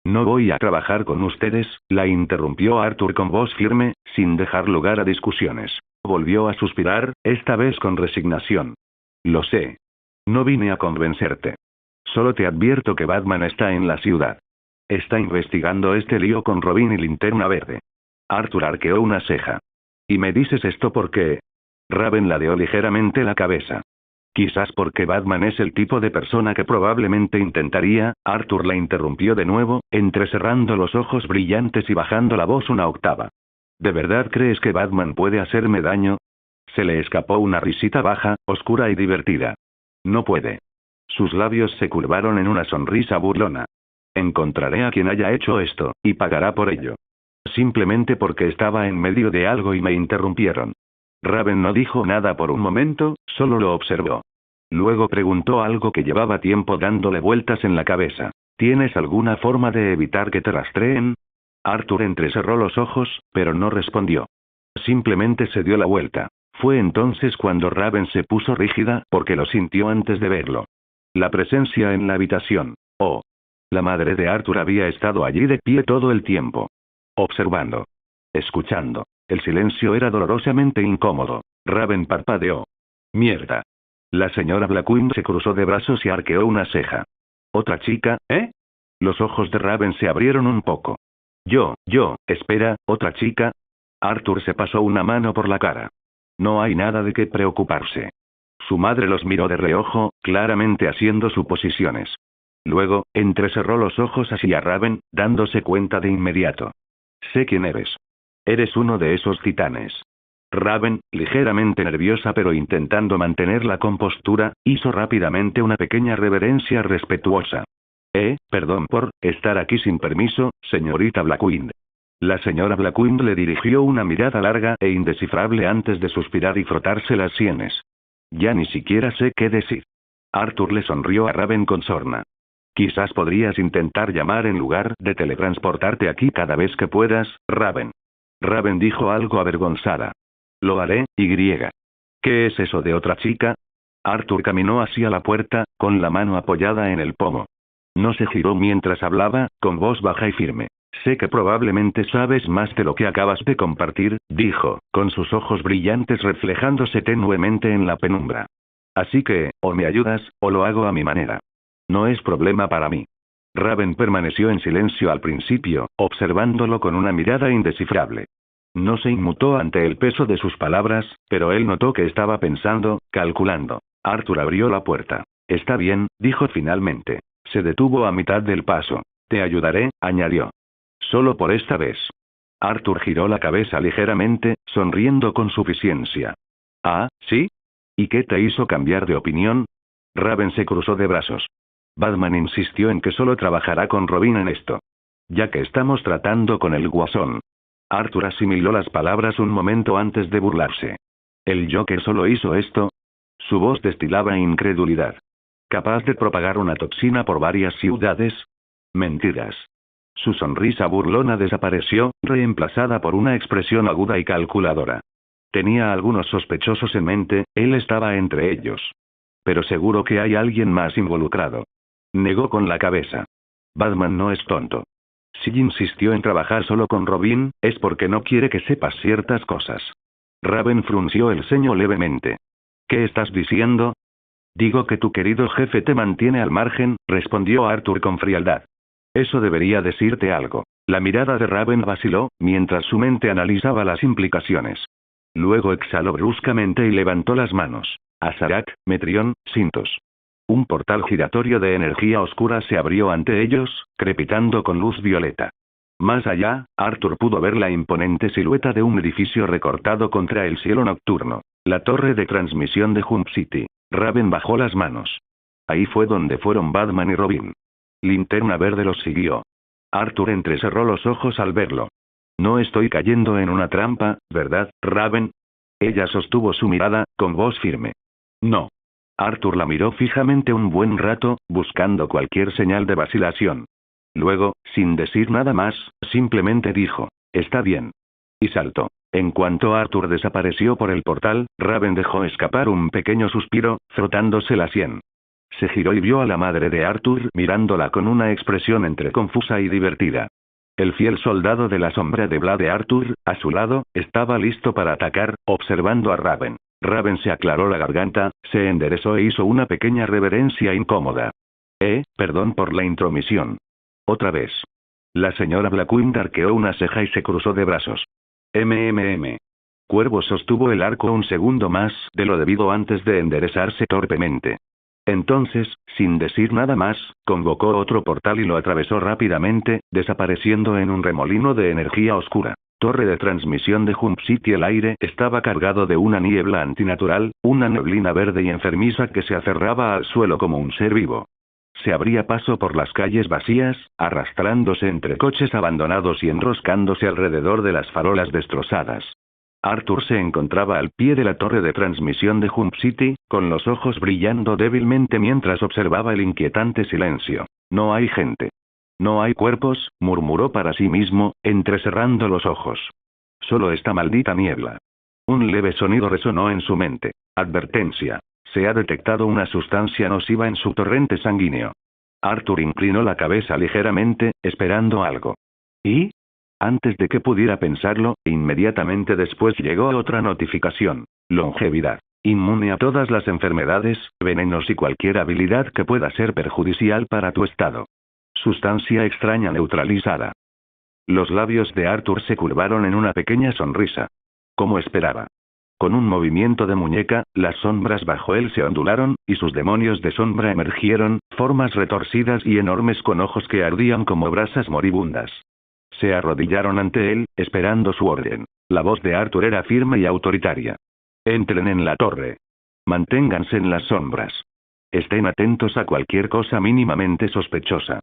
No voy a trabajar con ustedes, la interrumpió Arthur con voz firme, sin dejar lugar a discusiones. Volvió a suspirar, esta vez con resignación. Lo sé. No vine a convencerte. Solo te advierto que Batman está en la ciudad. Está investigando este lío con Robin y Linterna Verde. Arthur arqueó una ceja. ¿Y me dices esto porque...? Raven ladeó ligeramente la cabeza. Quizás porque Batman es el tipo de persona que probablemente intentaría, Arthur la interrumpió de nuevo, entrecerrando los ojos brillantes y bajando la voz una octava. ¿De verdad crees que Batman puede hacerme daño? Se le escapó una risita baja, oscura y divertida. No puede. Sus labios se curvaron en una sonrisa burlona. Encontraré a quien haya hecho esto, y pagará por ello. Simplemente porque estaba en medio de algo y me interrumpieron. Raven no dijo nada por un momento, solo lo observó. Luego preguntó algo que llevaba tiempo dándole vueltas en la cabeza. ¿Tienes alguna forma de evitar que te rastreen? Arthur entrecerró los ojos, pero no respondió. Simplemente se dio la vuelta. Fue entonces cuando Raven se puso rígida, porque lo sintió antes de verlo. La presencia en la habitación. Oh. La madre de Arthur había estado allí de pie todo el tiempo. Observando. Escuchando. El silencio era dolorosamente incómodo. Raven parpadeó. Mierda. La señora Blackwing se cruzó de brazos y arqueó una ceja. ¿Otra chica, eh? Los ojos de Raven se abrieron un poco. Espera, ¿otra chica? Arthur se pasó una mano por la cara. No hay nada de qué preocuparse. Su madre los miró de reojo, claramente haciendo suposiciones. Luego, entrecerró los ojos hacia Raven, dándose cuenta de inmediato. Sé quién eres. Eres uno de esos titanes. Raven, ligeramente nerviosa pero intentando mantener la compostura, hizo rápidamente una pequeña reverencia respetuosa. Perdón por estar aquí sin permiso, señorita Blackwing. La señora Blackwing le dirigió una mirada larga e indescifrable antes de suspirar y frotarse las sienes. Ya ni siquiera sé qué decir. Arthur le sonrió a Raven con sorna. Quizás podrías intentar llamar en lugar de teletransportarte aquí cada vez que puedas, Raven. Raven dijo algo avergonzada. Lo haré, Y. ¿Qué es eso de otra chica? Arthur caminó hacia la puerta, con la mano apoyada en el pomo. No se giró mientras hablaba, con voz baja y firme. Sé que probablemente sabes más de lo que acabas de compartir, dijo, con sus ojos brillantes reflejándose tenuemente en la penumbra. Así que, o me ayudas, o lo hago a mi manera. No es problema para mí. Raven permaneció en silencio al principio, observándolo con una mirada indescifrable. No se inmutó ante el peso de sus palabras, pero él notó que estaba pensando, calculando. Arthur abrió la puerta. Está bien, dijo finalmente. Se detuvo a mitad del paso. Te ayudaré, añadió. Solo por esta vez. Arthur giró la cabeza ligeramente, sonriendo con suficiencia. Ah, ¿sí? ¿Y qué te hizo cambiar de opinión? Raven se cruzó de brazos. Batman insistió en que solo trabajará con Robin en esto. Ya que estamos tratando con el Guasón. Arthur asimiló las palabras un momento antes de burlarse. ¿El Joker solo hizo esto? Su voz destilaba incredulidad. ¿Capaz de propagar una toxina por varias ciudades? Mentiras. Su sonrisa burlona desapareció, reemplazada por una expresión aguda y calculadora. Tenía algunos sospechosos en mente, él estaba entre ellos. Pero seguro que hay alguien más involucrado. Negó con la cabeza. Batman no es tonto. Si insistió en trabajar solo con Robin, es porque no quiere que sepas ciertas cosas. Raven frunció el ceño levemente. ¿Qué estás diciendo? Digo que tu querido jefe te mantiene al margen, respondió Arthur con frialdad. Eso debería decirte algo. La mirada de Raven vaciló, mientras su mente analizaba las implicaciones. Luego exhaló bruscamente y levantó las manos. Azarak, Metrión, Sintos. Un portal giratorio de energía oscura se abrió ante ellos, crepitando con luz violeta. Más allá, Arthur pudo ver la imponente silueta de un edificio recortado contra el cielo nocturno. La torre de transmisión de Jump City. Raven bajó las manos. Ahí fue donde fueron Batman y Robin. Linterna Verde los siguió. Arthur entrecerró los ojos al verlo. No estoy cayendo en una trampa, ¿verdad, Raven? Ella sostuvo su mirada, con voz firme. No. Arthur la miró fijamente un buen rato, buscando cualquier señal de vacilación. Luego, sin decir nada más, simplemente dijo, está bien. Y saltó. En cuanto Arthur desapareció por el portal, Raven dejó escapar un pequeño suspiro, frotándose la sien. Se giró y vio a la madre de Arthur mirándola con una expresión entre confusa y divertida. El fiel soldado de la sombra de Blade Arthur, a su lado, estaba listo para atacar, observando a Raven. Raven se aclaró la garganta, se enderezó e hizo una pequeña reverencia incómoda. Perdón por la intromisión. Otra vez. La señora Blackwind arqueó una ceja y se cruzó de brazos. Cuervo sostuvo el arco un segundo más de lo debido antes de enderezarse torpemente. Entonces, sin decir nada más, convocó otro portal y lo atravesó rápidamente, desapareciendo en un remolino de energía oscura. Torre de transmisión de Jump City. El aire estaba cargado de una niebla antinatural, una neblina verde y enfermiza que se aferraba al suelo como un ser vivo. Se abría paso por las calles vacías, arrastrándose entre coches abandonados y enroscándose alrededor de las farolas destrozadas. Arthur se encontraba al pie de la torre de transmisión de Jump City, con los ojos brillando débilmente mientras observaba el inquietante silencio. No hay gente. No hay cuerpos, murmuró para sí mismo, entrecerrando los ojos. Solo esta maldita niebla. Un leve sonido resonó en su mente. Advertencia. Se ha detectado una sustancia nociva en su torrente sanguíneo. Arthur inclinó la cabeza ligeramente, esperando algo. ¿Y? Antes de que pudiera pensarlo, inmediatamente después llegó otra notificación. Longevidad. Inmune a todas las enfermedades, venenos y cualquier habilidad que pueda ser perjudicial para tu estado. Sustancia extraña neutralizada. Los labios de Arthur se curvaron en una pequeña sonrisa. Como esperaba. Con un movimiento de muñeca, las sombras bajo él se ondularon, y sus demonios de sombra emergieron, formas retorcidas y enormes con ojos que ardían como brasas moribundas. Se arrodillaron ante él, esperando su orden. La voz de Arthur era firme y autoritaria. Entren en la torre. Manténganse en las sombras. Estén atentos a cualquier cosa mínimamente sospechosa.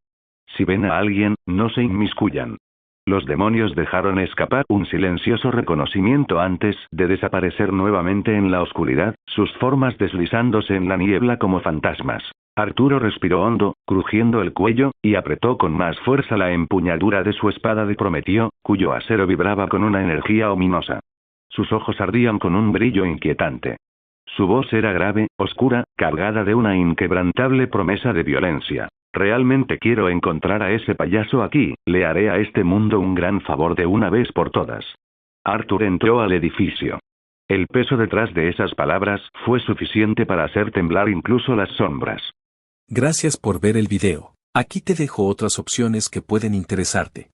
Si ven a alguien, no se inmiscuyan. Los demonios dejaron escapar un silencioso reconocimiento antes de desaparecer nuevamente en la oscuridad, sus formas deslizándose en la niebla como fantasmas. Arturo respiró hondo, crujiendo el cuello, y apretó con más fuerza la empuñadura de su espada de Prometeo, cuyo acero vibraba con una energía ominosa. Sus ojos ardían con un brillo inquietante. Su voz era grave, oscura, cargada de una inquebrantable promesa de violencia. Realmente quiero encontrar a ese payaso aquí, le haré a este mundo un gran favor de una vez por todas. Arthur entró al edificio. El peso detrás de esas palabras fue suficiente para hacer temblar incluso las sombras. Gracias por ver el video. Aquí te dejo otras opciones que pueden interesarte.